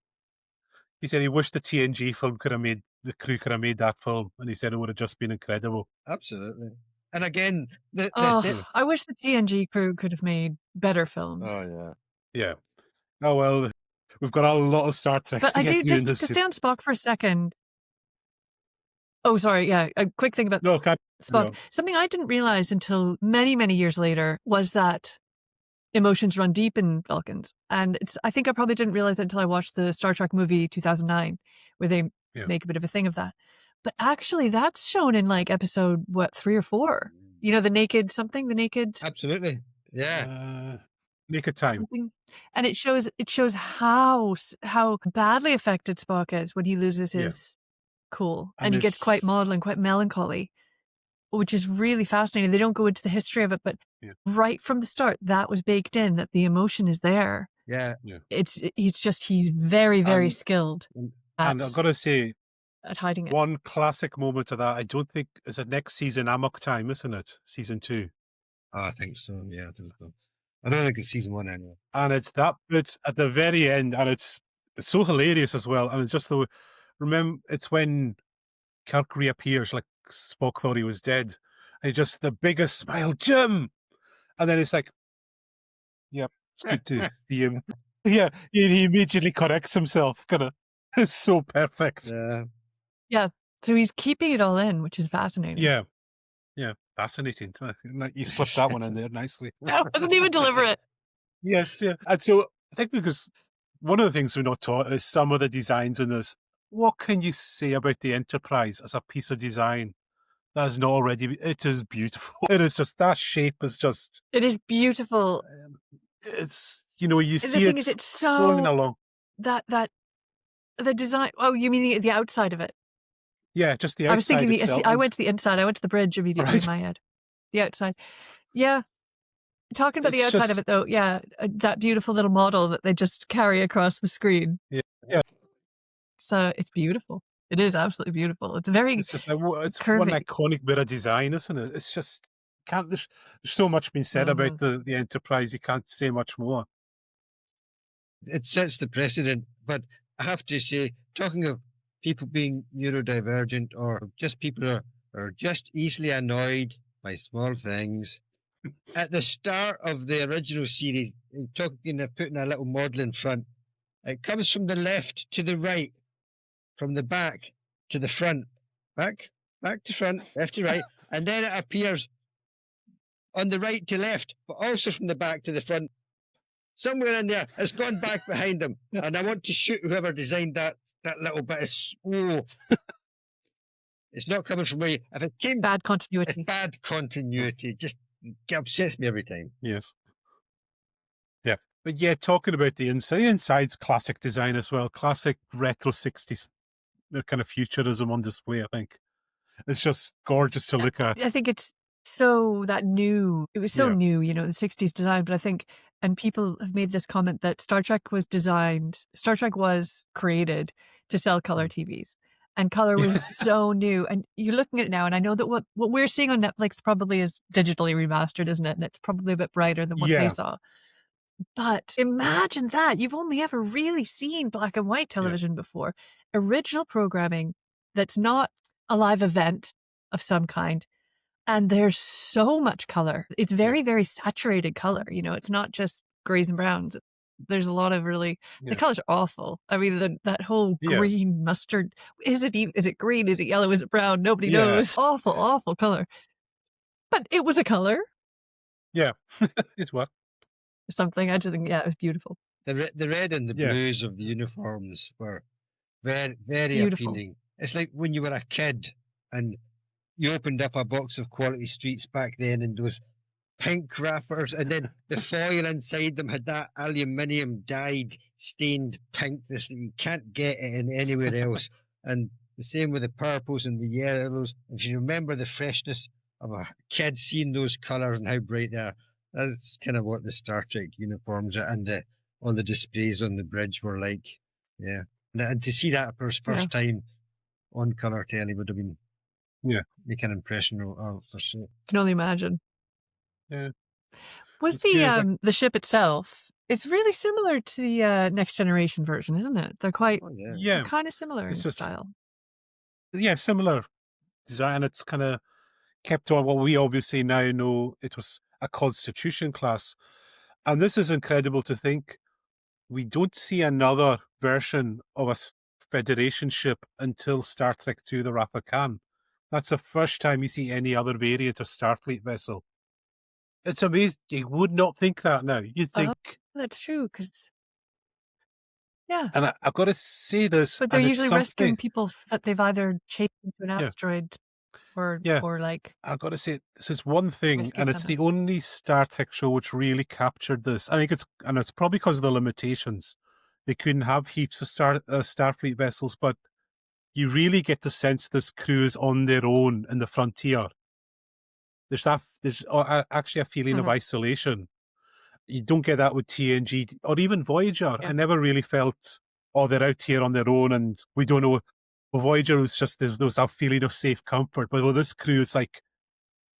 he said he wished the TNG film could have made the crew could have made that film, and he said it would have just been incredible. Absolutely. And again, the Yeah. I wish the TNG crew could have made better oh films. yeah. Yeah. Oh well, we've got a lot of Star Treks But to I get do, through just in to this. stay on Spock for a second. Oh, sorry, yeah, a quick thing about No, can't. Spock. No. Something I didn't realize until many, many years later was that emotions run deep in Vulcans. And I think I probably didn't realize it until I watched the Star Trek movie 2009, where they Yeah. make a bit of a thing of that. But actually, that's shown in like episode, 3 or 4? You know, the naked Absolutely. Yeah. Naked Time. something, and it shows how badly affected Spock is when he loses Yeah. his cool, And and he gets there's- quite maudlin and quite melancholy, which is really fascinating. They don't go into the history of it, but Yeah. right from the start, that was baked in, that the emotion is there. Yeah. He's very, very And- skilled And at I've got to say, hiding it. one classic moment of that, I don't think, is it next season, Amok Time, isn't it? Season 2. Oh, I think so. Yeah, I think so. I don't think it's season 1 anyway. And it's that bit at the very end, and it's so hilarious as well. And it's just remember, it's when Kirk reappears, like Spock thought he was dead, and he just the biggest smile, Jim. And then it's like, yep, it's good to see him. Yeah, he immediately corrects himself. It's so perfect. Yeah. So he's keeping it all in, which is fascinating. Yeah, fascinating. You slipped that one in there nicely. That wasn't even deliberate. Yes, yeah. And so I think because one of the things we're not taught is some of the designs in this. What can you say about the Enterprise as a piece of design that is not already? It is beautiful. It is just that shape is just. It is beautiful. It's you The see thing it's is, it's swirling so along. that the design. Oh, you mean the outside of it? Yeah, just the outside. I was thinking itself. I went to the inside. I went to the bridge immediately Right. in my head. The outside. Yeah. Talking about the It's outside of just- it, though, yeah, that beautiful little model that they just carry across the screen. Yeah. So it's beautiful. It is absolutely beautiful. It's very It's just like it's curvy. one iconic bit of design, isn't it? It's just there's so much been said about the Enterprise. You can't say much more. It sets the precedent. But I have to say, talking of people being neurodivergent or just people who are just easily annoyed by small things. At the start of the original series, putting a little model in front, it comes from the left to the right, from the back to the front, back to front, left to right, and then it appears on the right to left, but also from the back to the front. Somewhere in there, it's gone back behind them, and I want to shoot whoever designed that little bit of It's not coming from me. If it came, bad it's continuity. bad continuity. Just upsets me every time. Yes. Yeah. But yeah, talking about the inside's classic design as well. Classic retro 60s, the kind of futurism on display, I think. It's just gorgeous to look at. I think it's so new. It was so Yeah. new, the 60s design. But I think, and people have made this comment that Star Trek was created to sell color TVs. And color was so new. And you're looking at it now, and I know that what we're seeing on Netflix probably is digitally remastered, isn't it? And it's probably a bit brighter than what they Yeah. saw. But imagine that. You've only ever really seen black and white television before. Original programming that's not a live event of some kind. And there's so much color. It's very, very saturated color. It's not just grays and browns. There's a lot of really, the colors are awful. I mean, that whole green mustard, is it green? Is it yellow? Is it brown? Nobody knows. Awful, awful color. But it was a color. Yeah. It's what? Something. I just think, it was beautiful. The red and the Yeah. blues of the uniforms were very, very Beautiful. appealing. It's like when you were a kid and you opened up a box of Quality Streets back then, and those pink wrappers, and then the foil inside them had that aluminium dyed stained pinkness that you can't get it in anywhere else. And the same with the purples and the yellows. If you remember the freshness of a kid seeing those colours and how bright they are, That's kind of what the Star Trek uniforms and all the displays on the bridge were like. Yeah, and to see that for his first time on colour telly would have been make an impression for sure. Can only imagine. Yeah. Was the ship itself? It's really similar to the Next Generation version, isn't it? They're quite they're kind of similar in style. Yeah, similar design. It's kind of kept on what we obviously now know it was a Constitution class. And this is incredible to think. We don't see another version of a Federation ship until Star Trek II, The Wrath of Khan. That's the first time you see any other variant of Starfleet vessel. It's amazing. You would not think that now. You'd think... that's true, because... Yeah. And I've got to say this... But they're usually rescuing people that they've either chased into an asteroid or like... I've got to say, this is one thing, and it's the only Star Trek show which really captured this. I think it's probably because of the limitations. They couldn't have heaps of Starfleet vessels, but you really get to sense this crew is on their own in the frontier. There's actually a feeling of isolation. You don't get that with TNG or even Voyager. I never really felt, they're out here on their own and we don't know. Well, Voyager was just, there was that feeling of safe comfort. But with this crew, it's like,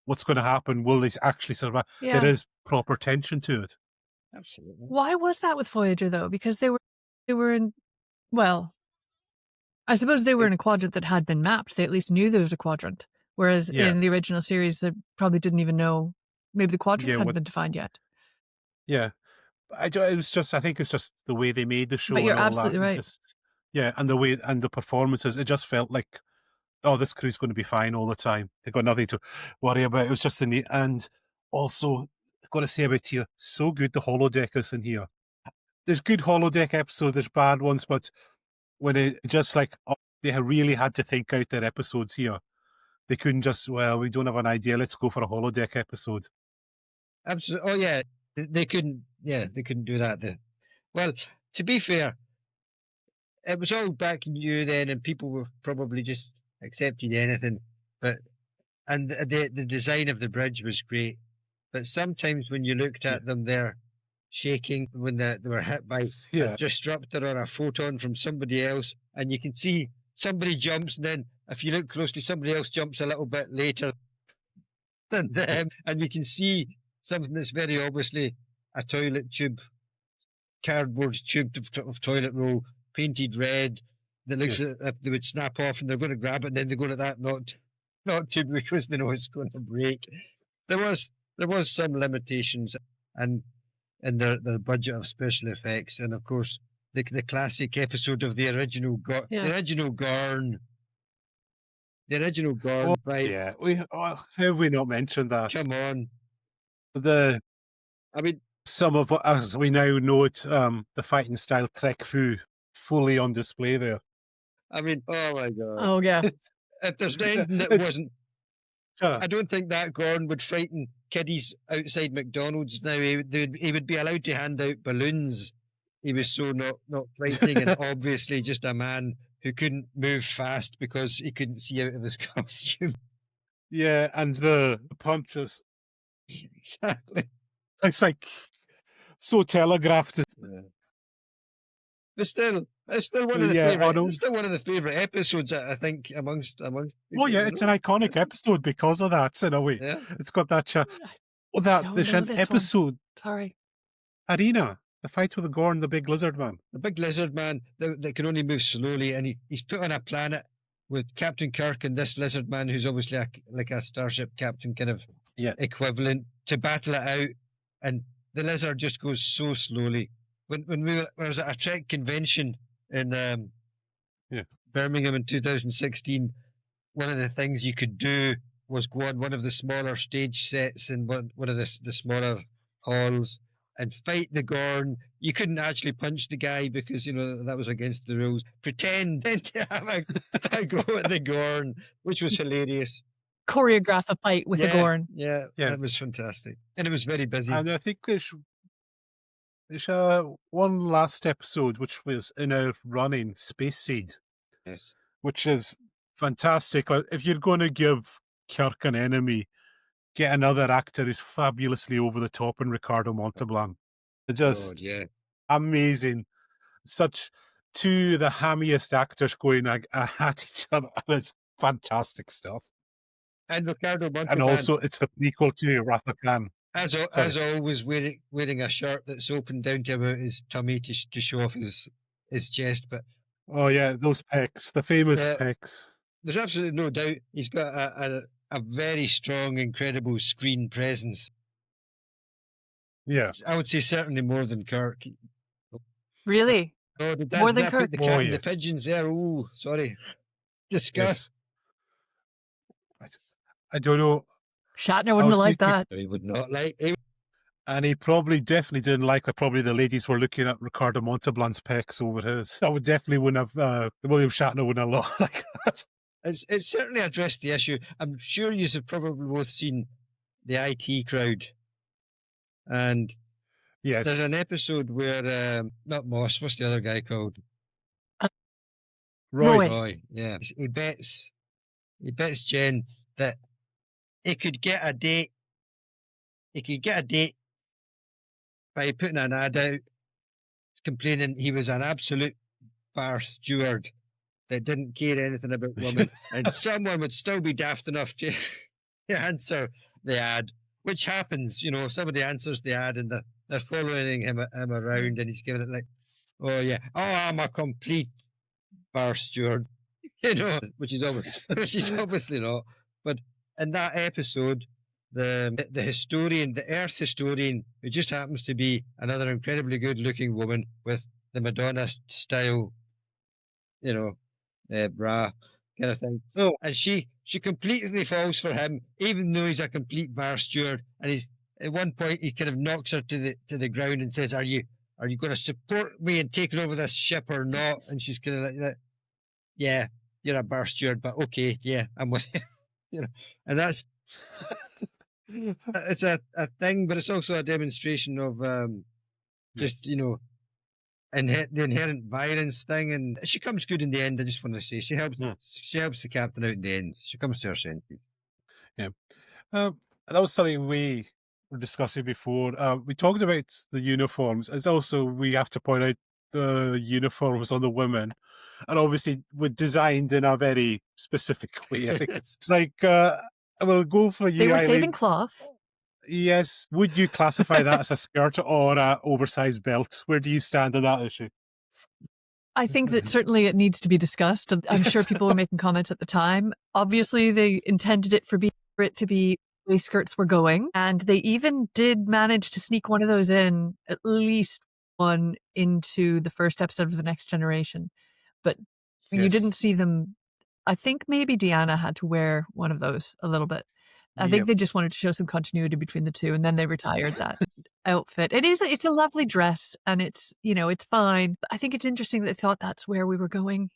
what's going to happen? Will they actually survive? Yeah. There is proper tension to it. Absolutely. Why was that with Voyager, though? Because they were in, well, I suppose they were in a quadrant that had been mapped. They at least knew there was a quadrant. Whereas in the original series, they probably didn't even know. Maybe the quadrants hadn't been defined yet. Yeah. I think it's just the way they made the show. But you're and all absolutely that. right. And the way and the performances, it just felt like, this crew's going to be fine all the time. They've got nothing to worry about. It was just and also, I've got to say about here, so good the holodeck is in here. There's good holodeck episodes, there's bad ones, but when it just like, they really had to think out their episodes here. They couldn't just, we don't have an idea, let's go for a holodeck episode. Absolutely. Oh yeah, they couldn't do that. Well, to be fair, it was all back in you then, and people were probably just accepted anything. And the design of the bridge was great, but sometimes when you looked at them, they're shaking when they were hit by a disruptor or a photon from somebody else, and you can see somebody jumps, and then if you look closely, somebody else jumps a little bit later than them, and you can see something that's very obviously a toilet tube, cardboard tube of toilet roll, painted red, that looks like if they would snap off and they're going to grab it, and then they're going at that not tube because they know it's going to break. There was some limitations and in their budget of special effects, and of course the classic episode of the original Gorn. The original Gorn fight. Yeah, how have we not mentioned that? Come on. Some of what, as we now know it, the fighting style Trek Fu fully on display there. Oh my God. Oh yeah. If there's anything that wasn't, I don't think that Gorn would frighten kiddies outside McDonald's now. He would be allowed to hand out balloons. He was so not frightening and obviously just a man who couldn't move fast because he couldn't see out of his costume. Yeah, and the punches. Exactly. It's like so telegraphed. Yeah. But still, it's still one of the favorite episodes, I think, amongst people. Oh yeah, it's an iconic episode because of that. In a way, it's got that. There's an episode. Sorry. Arena, the fight with the Gorn, the big lizard man. The big lizard man that can only move slowly, and he's put on a planet with Captain Kirk and this lizard man who's obviously like a starship captain kind of equivalent to battle it out, and the lizard just goes so slowly. When we was at a Trek convention in Birmingham in 2016, one of the things you could do was go on one of the smaller stage sets in one of the smaller halls and fight the Gorn. You couldn't actually punch the guy because, that was against the rules. Pretend to have a go at the Gorn, which was hilarious. Choreograph a fight with the Gorn. Yeah, that was fantastic. And it was very busy. And I think there's one last episode, which was in our running, Space Seed. Yes. Which is fantastic. If you're going to give Kirk an enemy, get another actor who's fabulously over the top in Ricardo Montalban. They're just amazing. Such two of the hammiest actors going at each other. And it's fantastic stuff. And Ricardo And Montalban, also, it's the prequel to Wrath of Khan. as always, wearing a shirt that's open down to about his tummy to show off his chest. But Oh yeah, those pecs, the famous pecs. there's absolutely no doubt he's got a very strong, incredible screen presence. Yeah. I would say certainly more than Kirk. Really? Oh, did More than I put Kirk? the cat and the pigeons there? Oh, sorry. Discuss. Yes. I don't know. Shatner wouldn't have liked that. He would not like. And he definitely didn't like that. Probably the ladies were looking at Ricardo Montalban's pecs over his. I would definitely wouldn't have. William Shatner wouldn't have like that. It's certainly addressed the issue. I'm sure you have probably both seen the IT Crowd, and yes, there's an episode where not Moss. What's the other guy called? Roy. Yeah, he bets Jen that he could get a date. He could get a date by putting an ad out complaining he was an absolute bar steward that didn't care anything about women, and someone would still be daft enough to answer the ad, which happens. You know, somebody answers the ad and they're following him around, and he's giving it like, oh yeah, oh, I'm a complete bar steward, you know, which is obviously not. But in that episode, the historian, the Earth historian, who just happens to be another incredibly good-looking woman with the Madonna style, you know, bra kind of thing. Oh. And she completely falls for him, even though he's a complete bar steward. And he's at one point he kind of knocks her to the ground and says, "Are you going to support me in taking over this ship or not?" And she's kind of like that. Yeah, you're a bar steward, but okay, yeah, I'm with you. You know, and that's it's a thing, but it's also a demonstration of just, you know, the inherent violence thing. And she comes good in the end. I just want to say she helps the captain out in the end. She comes to her senses. Yeah, that was something we were discussing before. We talked about the uniforms. As also we have to point out the uniforms on the women, and obviously were designed in a very specific way. I think it's like I will go for you. They were Eileen. saving cloth. Yes. Would you classify that as a skirt or an oversized belt? Where do you stand on that issue? I think that certainly it needs to be discussed. I'm sure people were making comments at the time. Obviously, they intended it for it to be the way skirts were going. And they even did manage to sneak one of those in, at least one, into the first episode of The Next Generation. But you didn't see them. I think maybe Deanna had to wear one of those a little bit. I think they just wanted to show some continuity between the two, and then they retired that outfit. It's a lovely dress, and it's, you know, it's fine. But I think it's interesting that they thought that's where we were going,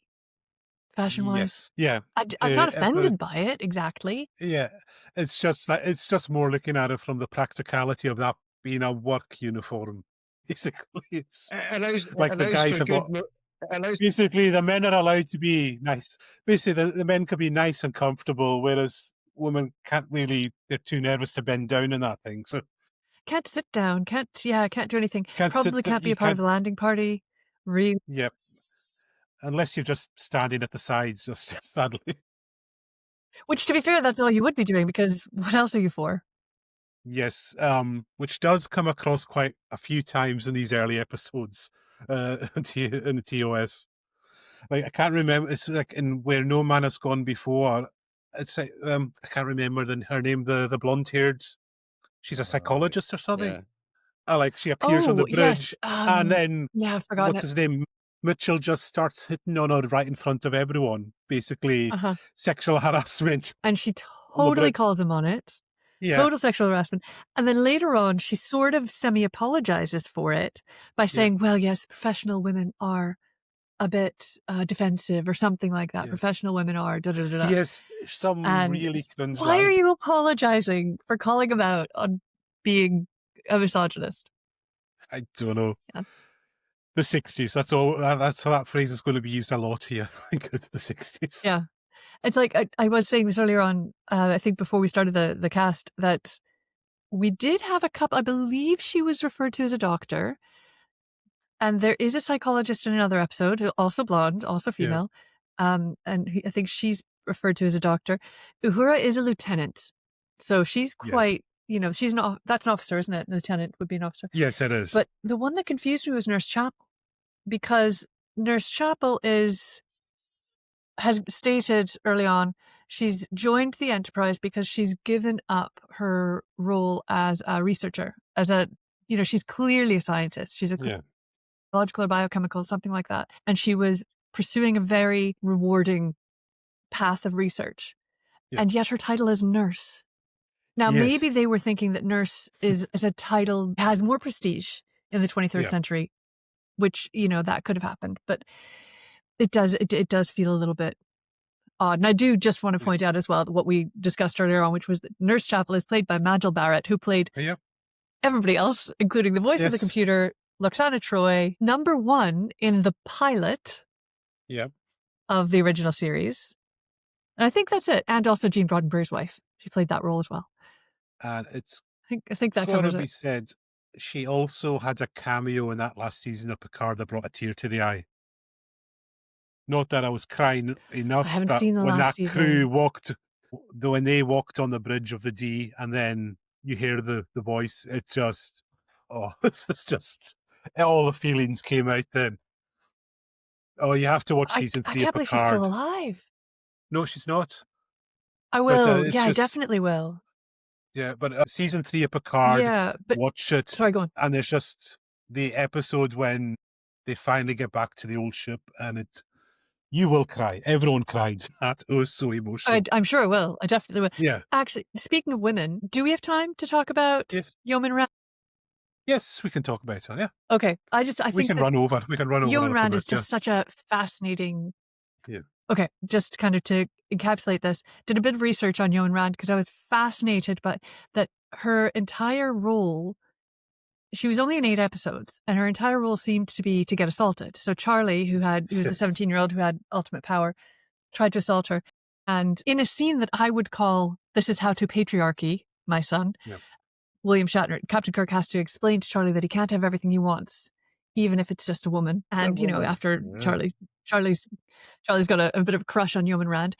fashion-wise. Yes. Yeah. I'm not offended by it exactly. Yeah, it's just more looking at it from the practicality of that being a work uniform. Basically, it's like the guys have got. Basically, the men are allowed to be nice. Basically, the men can be nice and comfortable, whereas women can't really. They're too nervous to bend down in that thing. So can't sit down. Can't do anything. Probably can't be a part of the landing party. Really. Yep. Unless you're just standing at the sides, just sadly. Which, to be fair, that's all you would be doing, because what else are you for? Yes, which does come across quite a few times in these early episodes in the TOS. Like, I can't remember. It's like in Where No Man Has Gone Before. It's like, I can't remember her name. The blonde-haired. She's a psychologist or something. Yeah. Like, she appears on the bridge, yes. and then I've forgotten what's his name? Mitchell just starts hitting on her right in front of everyone. Basically, sexual harassment. And she totally calls him on it. Yeah. Total sexual harassment. And then later on, she sort of semi-apologizes for it by saying, well, yes, professional women are a bit defensive or something like that. Yes. Professional women are da-da-da-da. Yes, some really cringe. Why are you apologizing for calling him out on being a misogynist? I don't know. Yeah. The 60s, that's all. That's how that phrase is going to be used a lot here. I think the 60s. Yeah. It's like I was saying this earlier on, I think before we started the cast, that we did have a couple, I believe she was referred to as a doctor, and there is a psychologist in another episode, also blonde, also Yeah. female, I think she's referred to as a doctor. Uhura is a lieutenant, so she's Yes. quite, she's not, that's an officer, isn't it? Lieutenant would be an officer. Yes, it is. But the one that confused me was Nurse Chapel, because Nurse Chapel has stated early on she's joined the Enterprise because she's given up her role as a researcher, she's clearly a scientist. She's a Yeah. biological or biochemical, something like that. And she was pursuing a very rewarding path of research. Yeah. And yet her title is nurse. Now, Yes. maybe they were thinking that nurse is a title, has more prestige in the 23rd Yeah. century, which, that could have happened. But it does feel a little bit odd. And I do just want to point out as well what we discussed earlier on, which was that Nurse Chapel is played by Majel Barrett, who played Yep. everybody else, including the voice of the Yes. computer, Loxana Troy, #1 in the pilot Yep. of the original series. And I think that's it. And also Jean Roddenberry's wife. She played that role as well. And it's I think that gotta covers be it. said, she also had a cameo in that last season of Picard that brought a tear to the eye. Not that I was crying enough I haven't that seen the when last that crew season. when they walked on the bridge of the D, and then you hear the voice, it just, it's just, all the feelings came out then. Oh, you have to watch season I 3 of can't believe she's still Picard. alive. No, she's not. I But will. it's Yeah, I just, definitely will. yeah, but season 3 of Picard, Yeah, but watch it, sorry, go on. and there's just the episode when they finally get back to the old ship, and you will cry. Everyone cried. That was so emotional. I'm sure I will. I definitely will. Yeah. Actually, speaking of women, do we have time to talk about Yes. Yeoman Rand? Yes, we can talk about it. Yeah. Okay. I We think can that run over. We can run over a Yeoman little Rand bit. is just such a fascinating. Yeah. Okay, just kind of to encapsulate this, did a bit of research on Yeoman Rand because I was fascinated by that her entire role. She was only in 8 episodes, and her entire role seemed to be to get assaulted. So Charlie, who was the Yes. 17-year-old who had ultimate power, tried to assault her. And in a scene that I would call, this is how to patriarchy, my son, Yeah. William Shatner, Captain Kirk has to explain to Charlie that he can't have everything he wants, even if it's just a woman. And, after Charlie's got a bit of a crush on Yeoman Rand.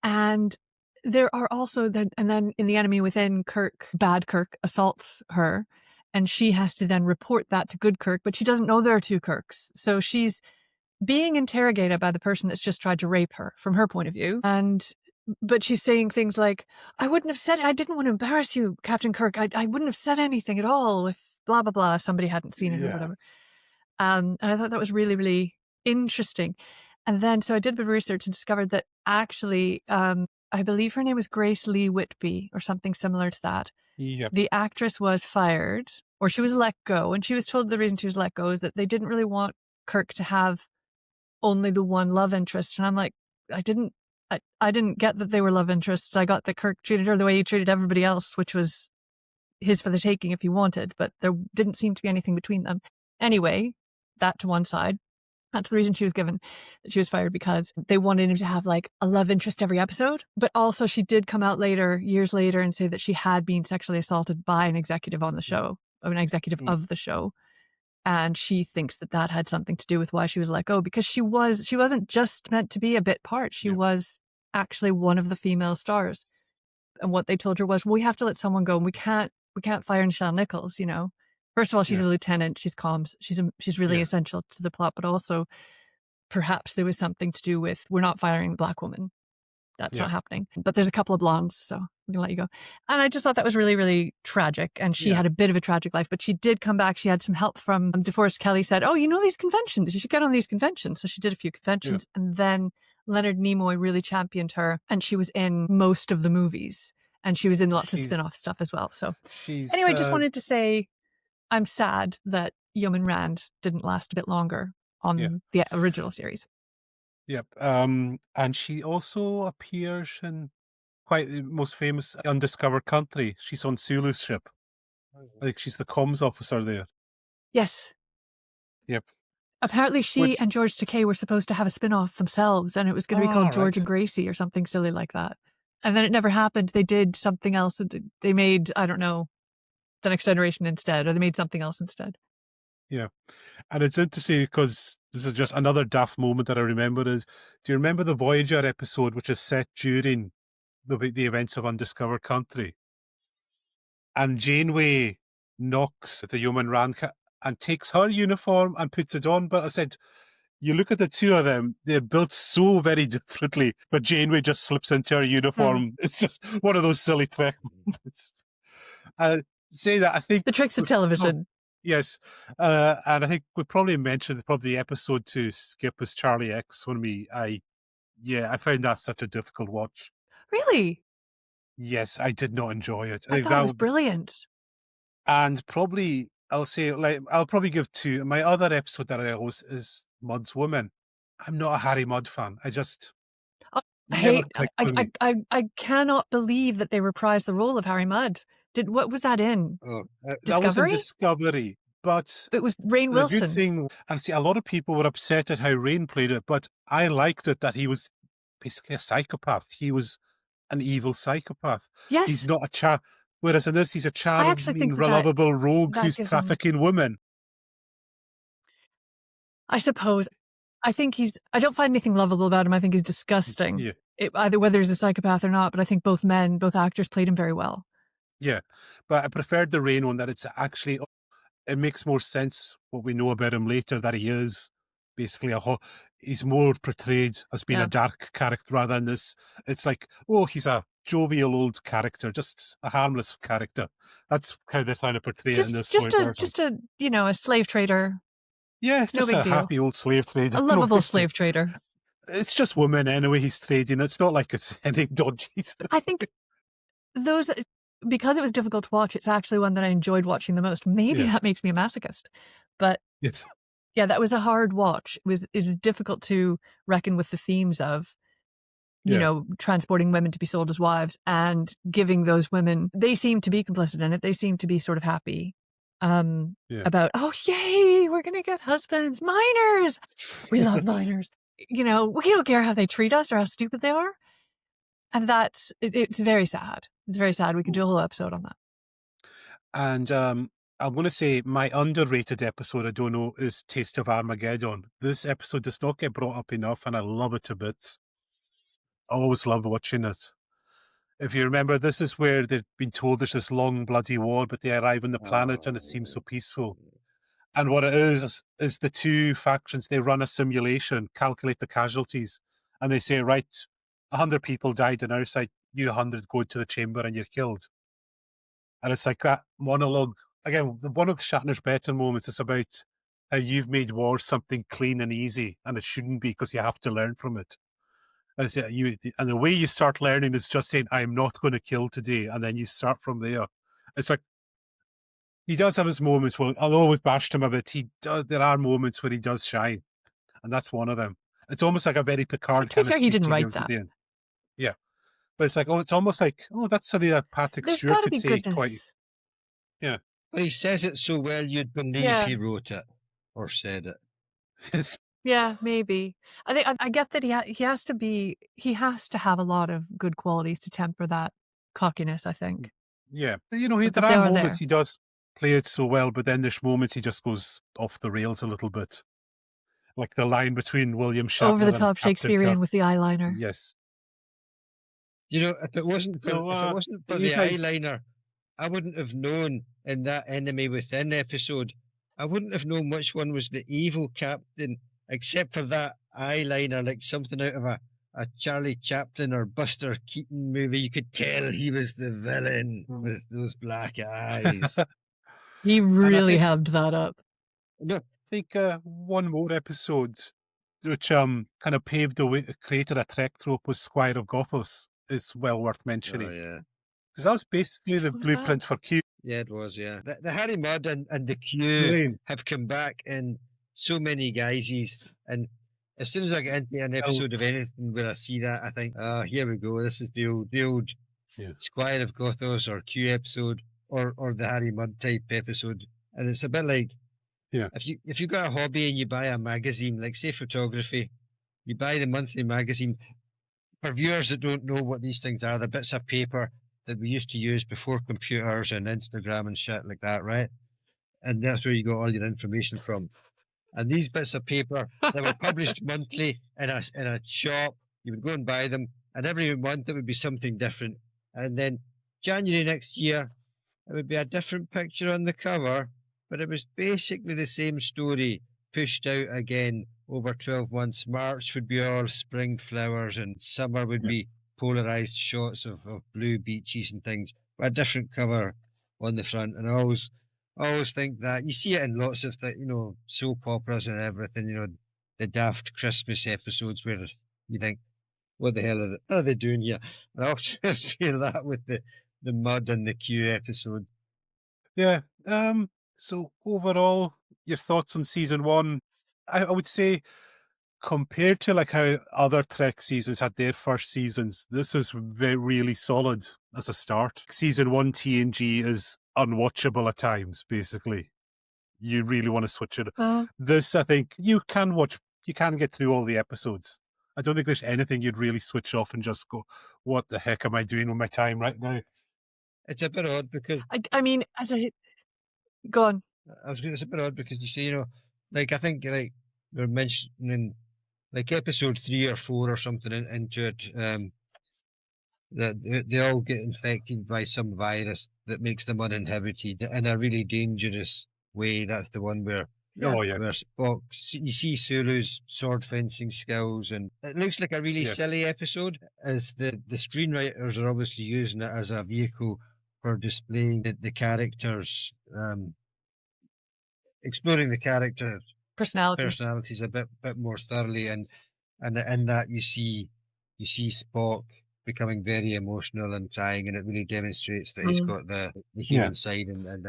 And there are also, and then in The Enemy Within, bad Kirk assaults her, and she has to then report that to good Kirk, but she doesn't know there are 2 Kirks. So she's being interrogated by the person that's just tried to rape her from her point of view. But she's saying things like, I didn't want to embarrass you, Captain Kirk. I wouldn't have said anything at all if blah, blah, blah, somebody hadn't seen it or whatever. And I thought that was really, really interesting. And then, so I did a bit of research and discovered that actually, I believe her name was Grace Lee Whitney or something similar to that. Yep. The actress was fired, or she was let go. And she was told the reason she was let go is that they didn't really want Kirk to have only the one love interest. And I'm like, I didn't get that they were love interests. I got that Kirk treated her the way he treated everybody else, which was his for the taking if he wanted, but there didn't seem to be anything between them. Anyway, that to one side. That's the reason she was given, that she was fired, because they wanted him to have like a love interest every episode. But also she did come out years later, and say that she had been sexually assaulted by an executive on the show, an executive of the show. And she thinks that had something to do with why she was let go, because she wasn't just meant to be a bit part. She was actually one of the female stars. And what they told her was, well, we have to let someone go, and we can't fire Nichelle Nichols, First of all, she's a lieutenant, she's comms, she's really essential to the plot, but also perhaps there was something to do with, we're not firing the black woman. That's not happening. But there's a couple of blondes, so I'm going to let you go. And I just thought that was really, really tragic. And she had a bit of a tragic life, but she did come back. She had some help from DeForest Kelley said, oh, these conventions, you should get on these conventions. So she did a few conventions. And then Leonard Nimoy really championed her, and she was in most of the movies. And she was in lots of spin-off stuff as well. So anyway, just wanted to say, I'm sad that Yeoman Rand didn't last a bit longer on the original series. Yep. And she also appears in quite the most famous Undiscovered Country. She's on Sulu's ship. I think she's the comms officer there. Yes. Yep. Apparently she Which and George Takei were supposed to have a spin-off themselves, and it was going to be called George right. and Gracie or something silly like that. And then it never happened. They did something else. They made, I don't know, The Next Generation instead, or they made something else instead. Yeah. And it's interesting because this is just another daft moment that I remember is, do you remember the Voyager episode, which is set during the events of Undiscovered Country? And Janeway knocks the Yeoman Rand and takes her uniform and puts it on. But I said, you look at the two of them, they're built so very differently, but Janeway just slips into her uniform. It's just one of those silly Trek moments. Say that, I think The tricks of television. yes, and I think we probably mentioned the episode to skip was Charlie X when I found that such a difficult watch. Really? Yes, I did not enjoy it. I think thought it that was brilliant. and probably I'll say I'll probably give two. My other episode that I always is Mudd's Woman. I'm not a Harry Mudd fan. I just I never hate. clicked with me. I cannot believe that they reprised the role of Harry Mudd. Oh, That was in Discovery? Discovery, but It was Rainn the good Wilson. thing, and see, a lot of people were upset at how Rain played it, but I liked it that he was basically a psychopath. He was an evil psychopath. Yes, He's not a whereas in this, he's a I actually think charming, that lovable rogue that who's gives him. trafficking women. I suppose. I think he's. I don't find anything lovable about him. I think he's disgusting. Yeah, Either whether he's a psychopath or not, but I think both actors played him very well. yeah. But I preferred the Rain one that it's actually, it makes more sense what we know about him later, that he is basically he's more portrayed as being Yeah. a dark character rather than this. It's like, oh, he's a jovial old character, just a harmless character. That's how they're trying to portray it in this version. Just a a slave trader, Yeah, no just big a deal. happy old slave trader. A lovable slave trader. It's just women anyway he's trading. It's not like it's any dodgy. I think those, because it was difficult to watch, it's actually one that I enjoyed watching the most. Maybe Yeah. that makes me a masochist, but Yes. yeah, that was a hard watch. It was difficult to reckon with the themes of, transporting women to be sold as wives and giving those women, they seem to be complicit in it. They seem to be sort of happy about, oh, yay, we're going to get husbands, minors. We love minors. We don't care how they treat us or how stupid they are. And it's very sad. It's very sad. We could do a whole episode on that. And I'm going to say my underrated episode, I don't know, is Taste of Armageddon. This episode does not get brought up enough, and I love it to bits. I always love watching it. If you remember, this is where they've been told there's this long bloody war, but they arrive on the planet and it seems so peaceful. And what it is the two factions, they run a simulation, calculate the casualties, and they say, right, 100 people died on our side, you 100 go to the chamber and you're killed. And it's like that monologue. Again, one of Shatner's better moments is about how you've made war something clean and easy, and it shouldn't be because you have to learn from it. And the way you start learning is just saying, I'm not going to kill today, and then you start from there. It's like, he does have his moments. Well, although we've bashed him a bit, there are moments where he does shine, and that's one of them. It's almost like a very Picard To be kind fair, of he speech didn't write gives at that. the end. Yeah, but it's like, it's almost like, that's something that Patrick There's Stewart got to could be say goodness. quite. Yeah, Well, he says it so well you'd believe Yeah. he wrote it or said it. yes, Yeah, maybe. I think I get that he has to have a lot of good qualities to temper that cockiness, I think. yeah. But, But there they are are moments there. he does play it so well, but then there's moments he just goes off the rails a little bit. Like the line between William Shatner Over the and top Captain Shakespearean Kirk. with the eyeliner. Yes. If it wasn't for, So, if it wasn't for you the guys- eyeliner, I wouldn't have known in that Enemy Within episode, I wouldn't have known which one was the evil captain, except for that eyeliner, like something out of a Charlie Chaplin or Buster Keaton movie. You could tell he was the villain with those black eyes. He really think- hemmed that up. No, I think one more episode which kind of paved the way, created a Trek trope, was Squire of Gothos. Is well worth mentioning. oh yeah. Because that was basically the What was blueprint for Q. Yeah, it was, yeah. The Harry Mudd and the Q Lane. have come back in so many guises. And as soon as I get into an episode of anything where I see that, I think, here we go. This is the old Yeah. Squire of Gothos or Q episode or the Harry Mudd type episode. And it's a bit like, Yeah. If you got a hobby and you buy a magazine, like say photography, you buy the monthly magazine. For viewers that don't know what these things are, they're bits of paper that we used to use before computers and Instagram and shit like that, right? And that's where you got all your information from. And these bits of paper, they were published monthly in a shop. You would go and buy them, and every month it would be something different. And then January next year, it would be a different picture on the cover, but it was basically the same story pushed out again over 12 months. March would be all spring flowers, and summer would Yeah. be polarized shots of blue beaches and things, but a different cover on the front. And I always think that you see it in lots of soap operas and everything, the daft Christmas episodes where you think, what the hell are they doing here? And I often feel that with the Mud and the Q episode. Yeah. So overall, your thoughts on season 1? I would say, compared to like how other Trek seasons had their first seasons, this is really solid as a start. Season 1 TNG is unwatchable at times, basically. You really want to switch it. This, I think, you can get through all the episodes. I don't think there's anything you'd really switch off and just go, what the heck am I doing with my time right now? It's a bit odd because I mean, go on. it's a bit odd because you see, like I think like we're mentioning like episode 3 or 4 or something into it, that they all get infected by some virus that makes them uninhibited in a really dangerous way. That's the one where Oh, yeah. where Spock, you see Sulu's sword fencing skills, and it looks like a really silly episode, as the screenwriters are obviously using it as a vehicle for displaying the characters, exploring the characters' personalities a bit more thoroughly, and in that you see Spock becoming very emotional and crying, and it really demonstrates that he's got the human side, and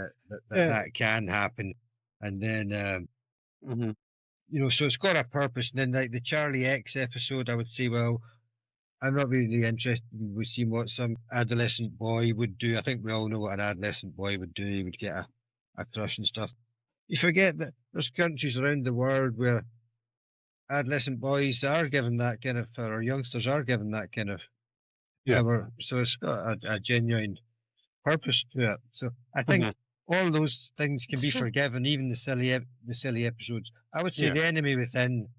that can happen. And then so it's got a purpose. And then like the Charlie X episode, I would say, well, I'm not really interested in seeing what some adolescent boy would do. I think we all know what an adolescent boy would do. He would get a crush and stuff. You forget that there's countries around the world where adolescent boys are given that kind of, or youngsters are given that kind of power. So it's got a genuine purpose to it. So I think all those things can be forgiven, even the silly episodes. I would say The Enemy Within,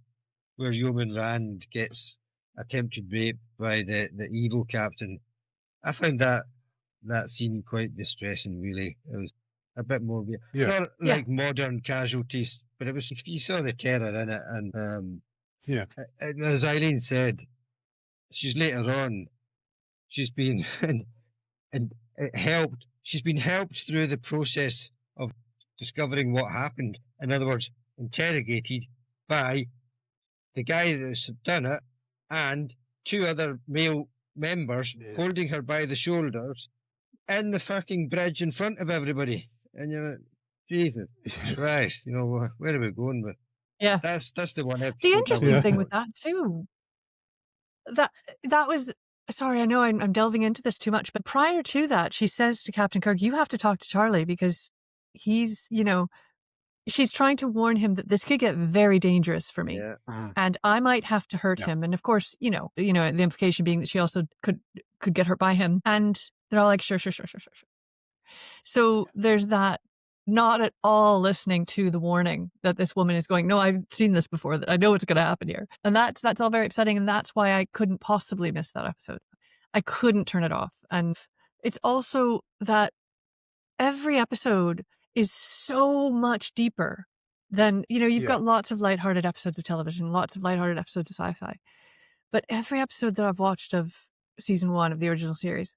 where Yeoman Rand gets attempted rape by the evil captain. I found that scene quite distressing, really. It was a bit more not like modern casualties, but it was, you saw the terror in it. And and as Eileen said, she's later on, she's been and it helped. She's been helped through the process of discovering what happened. In other words, interrogated by the guy that's done it and 2 other male members holding her by the shoulders in the fucking bridge in front of everybody. And you're like, Jesus Christ, where are we going with? Yeah. That's the one episode. The interesting thing with that too, that was, sorry, I know I'm delving into this too much, but prior to that, she says to Captain Kirk, you have to talk to Charlie because he's, she's trying to warn him that this could get very dangerous for me. And I might have to hurt him. And of course, the implication being that she also could get hurt by him. And they're all like, sure. So there's that, not at all listening to the warning that this woman is going, no, I've seen this before, that I know what's going to happen here. And that's all very upsetting. And that's why I couldn't possibly miss that episode. I couldn't turn it off. And it's also that every episode is so much deeper than, you've got lots of lighthearted episodes of television, lots of lighthearted episodes of sci-fi. But every episode that I've watched of season 1 of the original series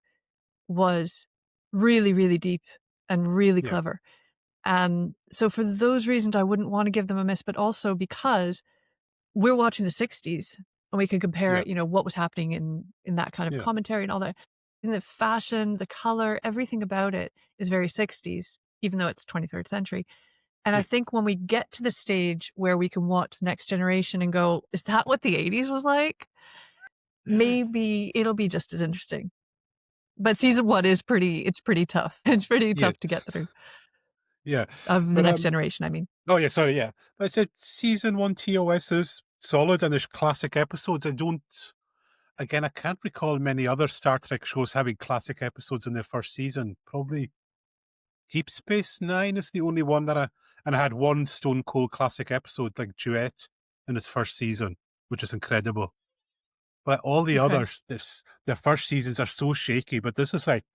was really, really deep and really clever. So for those reasons, I wouldn't want to give them a miss, but also because we're watching the 60s and we can compare it, what was happening in that kind of commentary and all that. In the fashion, the color, everything about it is very 60s, even though it's 23rd century. And I think when we get to the stage where we can watch the Next Generation and go, is that what the 80s was like? Maybe it'll be just as interesting. But season 1 is pretty tough. It's pretty tough to get through. Yeah. of the But, Next Generation, I mean. oh, yeah, sorry, yeah. But I said season 1 TOS is solid and there's classic episodes. Again, I can't recall many other Star Trek shows having classic episodes in their first season. Probably Deep Space Nine is the only one and I had one Stone Cold classic episode, like Duet, in its first season, which is incredible. But all the Okay. others, their first seasons are so shaky. But this is like,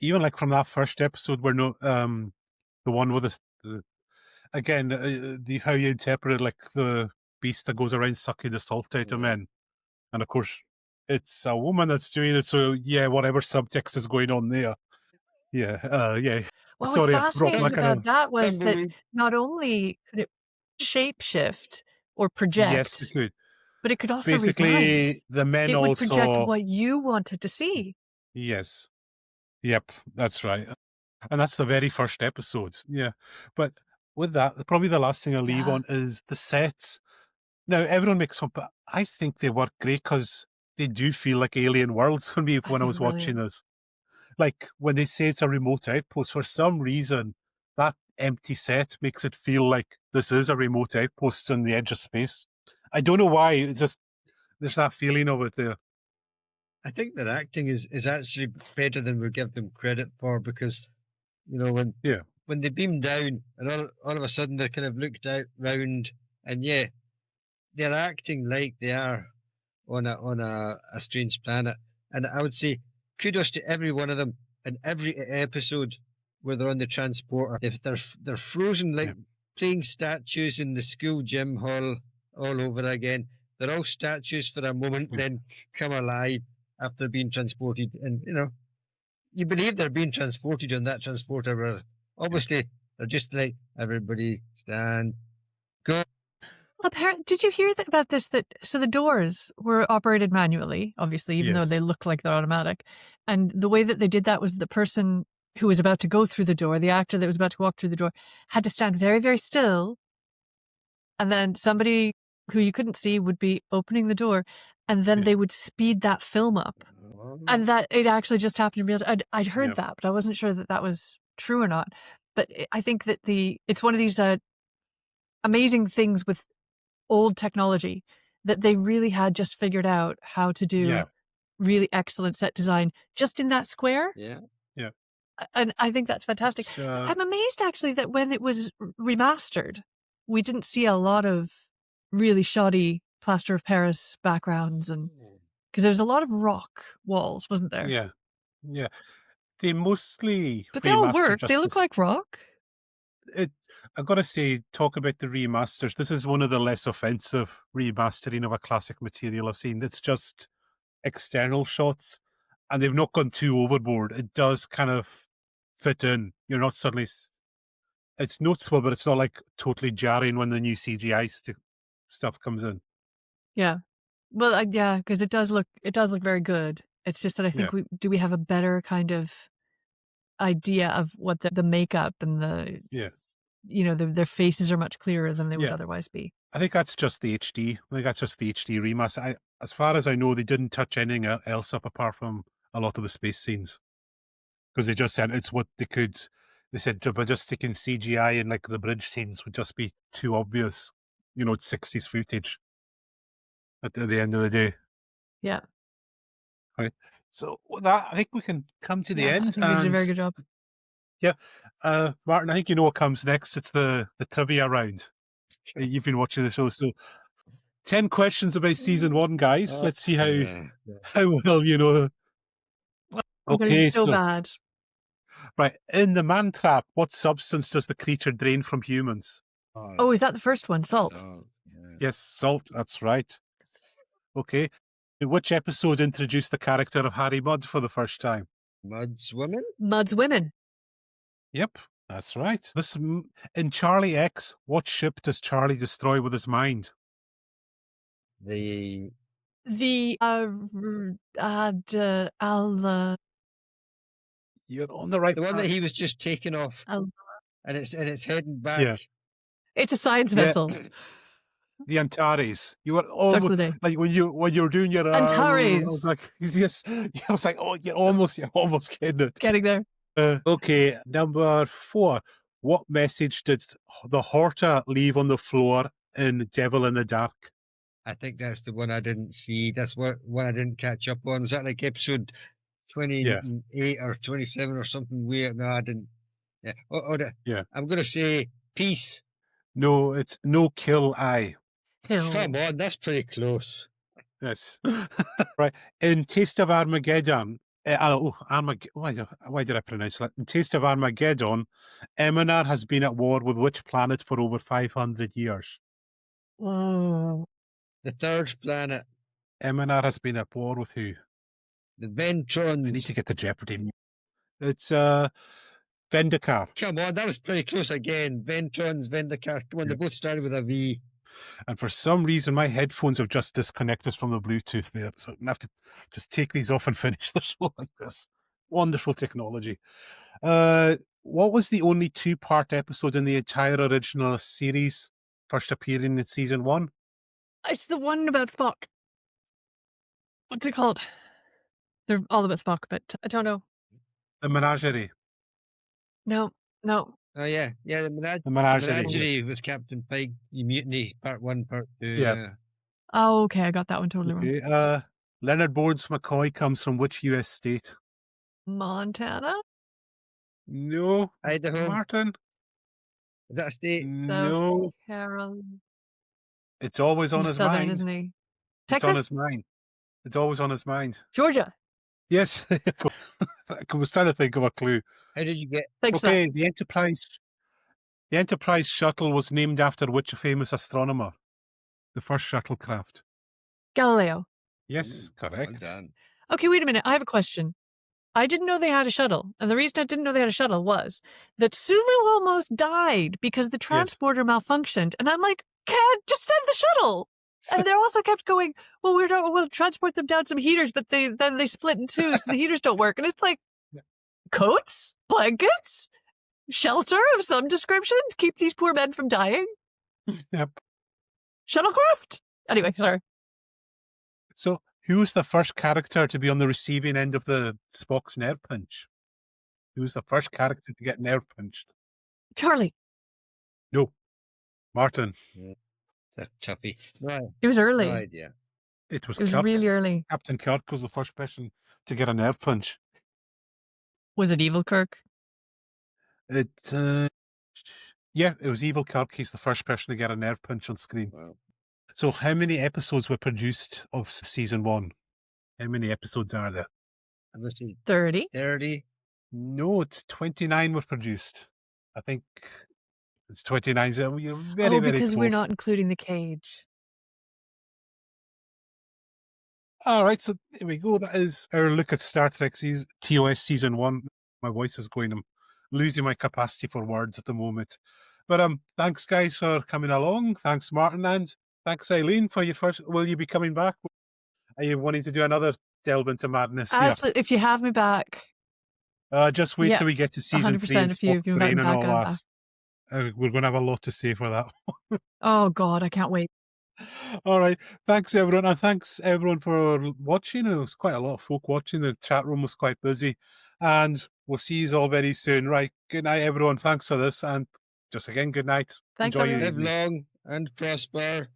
even like from that first episode, where the one with again, the how you interpret like the beast that goes around sucking the salt out of men, and of course, it's a woman that's doing it. So yeah, whatever subtext is going on there, yeah. What was Sorry, I brought my fascinating kind about of that was that Remember not only could it shapeshift or yes, it project, could. but it could also read Basically, minds. the men It would project also what you wanted to see. yes, yep, that's right, and that's the very first episode. Yeah, but with that, probably the last thing I leave Yeah, on is the sets. Now, everyone makes fun, but I think they work great because they do feel like alien worlds for me I when I think was watching brilliant. this. Like when they say it's a remote outpost, for some reason, that empty set makes it feel like this is a remote outpost on the edge of space. I don't know why. It's just there's that feeling of it there. I think their acting is actually better than we give them credit for, because Yeah, when they beam down and all of a sudden they kind of looked out round, and yeah, they're acting like they are on a strange planet. And I would say kudos to every one of them in every episode where they're on the transporter. If they're frozen like yeah, playing statues in the school gym hall all over again. They're all statues for a moment, yeah, then come alive after being transported. And you believe they're being transported on that transporter, where yeah. obviously they're just like, everybody stand, go. Well, did you hear about this? So the doors were operated manually, obviously, even though they Yes, look like they're automatic. And the way that they did that was the person who was about to go through the door, the actor that was about to walk through the door, had to stand very, very still. And then somebody who you couldn't see would be opening the door, and then yeah, they would speed that film up. And that it actually just happened in real time. I'd heard yeah, that, but I wasn't sure that was true or not. But I think that it's one of these amazing things with old technology that they really had just figured out how to do yeah, really excellent set design just in that square. Yeah. yeah. And I think that's fantastic. Which, I'm amazed actually that when it was remastered, we didn't see a lot of really shoddy plaster of Paris backgrounds, and because there's a lot of rock walls, wasn't there? yeah, yeah. They mostly But they all remaster work. They just look this. like rock. I've got to say, talk about the remasters. This is one of the less offensive remastering of a classic material I've seen. It's just external shots, and they've not gone too overboard. It does kind of fit in. You're not suddenly. It's noticeable, but it's not like totally jarring when the new CGI stuff comes in. Yeah. Well, yeah, because it does look very good. It's just that I think Yeah, we have a better kind of idea of what the makeup and yeah, their faces are much clearer than they would yeah. otherwise be. I think that's just the HD. I think that's just the HD remaster. As far as I know, they didn't touch anything else up apart from a lot of the space scenes, because they just said it's what they could. They said, but just sticking CGI in like the bridge scenes would just be too obvious. It's 60s footage at the end of the day. Yeah. Right. So with that, I think we can come to the Yeah, I end. think they did a And very good job. yeah, Martin, I think you know what comes next. It's the trivia round. You've been watching the show, so 10 questions about season 1, guys. Let's see Yeah. how well you know. I'm going to be Okay, so so bad. right, in the man trap, what substance does the creature drain from humans? Oh, is that the first one? Salt. So, yeah. Yes, salt. That's right. Okay. In which episode introduced the character of Harry Mudd for the first time? Mud's women? Mud's women. Yep, that's right. In Charlie X, what ship does Charlie destroy with his mind? The The You're on the right one that path. he was just taking off, and it's heading back. Yeah. it's a science Yeah. vessel. The Antares. You were Starts almost with an A. like when you were doing your I Antares. was like, yes. I was like, oh, you're almost getting it. Getting there. Okay, number 4. What message did the Horta leave on the floor in Devil in the Dark? I think that's the one I didn't see. That's what one I didn't catch up on. Was that like episode 28 or 27 or something weird? No, I didn't. Yeah. Yeah. I'm going to say peace. No, it's No Kill I. Come on, that's pretty close. Yes. Right. In Taste of Armageddon, why did I pronounce that? In Taste of Armageddon, Eminar has been at war with which planet for over 500 years? Oh, The third planet, Eminar has been at war with who? the I need Ventrons. to get the Jeopardy. It's Vendicar. Come on, that was pretty close again. Ventrons, Vendicar. Come on, they both started with a V. And for some reason, my headphones have just disconnected from the Bluetooth there. So I'm going to have to just take these off and finish the show like this. Wonderful technology. What was the only two-part episode in the entire original series, first appearing in season 1? it's the one about Spock. What's it called? They're all about Spock, but I don't know. The Menagerie. No. Oh, yeah. Yeah, the The Menagerie. Menagerie with Captain Pike, Mutiny, part 1, part 2. Yeah. Oh, okay, I got that one totally wrong. Okay. Leonard Boards McCoy comes from which US state? Montana? No. Idaho. Martin? Is that a state? No. Carolina. It's always on He's his Southern, mind. isn't he? It's Texas? on his mind. It's always on his mind. Georgia. Yes. I was trying to think of a clue. How did you get? Thanks for that. Okay, the Enterprise shuttle was named after which famous astronomer? The first shuttlecraft. Galileo. Yes, Well correct. done. Okay, wait a minute. I have a question. I didn't know they had a shuttle. And the reason I didn't know they had a shuttle was that Sulu almost died because the transporter malfunctioned. And I'm like, can't just send the shuttle. And they also kept going, well, we'll transport them down some heaters, but then they split in two, so the heaters don't work. And it's like, coats? Blankets? Shelter of some description to keep these poor men from dying? Yep. Shuttlecraft? Anyway, sorry. So, who was the first character to be on the receiving end of the Spock's nerve pinch? Who was the first character to get nerve pinched? Charlie. No. Martin. They're toughy. No, It was early. no idea. It was It was Kirk. really early. Captain Kirk was the first person to get a nerve punch. Was it Evil Kirk? Yeah, it was Evil Kirk. He's the first person to get a nerve punch on screen. Wow. So how many episodes were produced of season 1? How many episodes are there? I'm going to say 30. 30. No, it's 29 were produced. I think it's 29. So you're very, very because close. we're not including the cage. All right, so there we go. That is our look at Star Trek TOS season 1. My voice is going. I'm losing my capacity for words at the moment. But thanks, guys, for coming along. Thanks, Martin, and thanks, Eileen, for your first. Will you be coming back? Are you wanting to do another delve into madness here? Absolutely. If you have me back, Just wait Yeah, till we get to season 3 100%. and If you Spock invite Brain me and back, all I'm that. back. We're going to have a lot to say for that. Oh, God, I can't wait. All right. Thanks, everyone. And thanks, everyone, for watching. There was quite a lot of folk watching. The chat room was quite busy. And we'll see you all very soon. Right. Good night, everyone. Thanks for this. And just again, good night. Thanks, Enjoy your everyone. Live evening. long and prosper.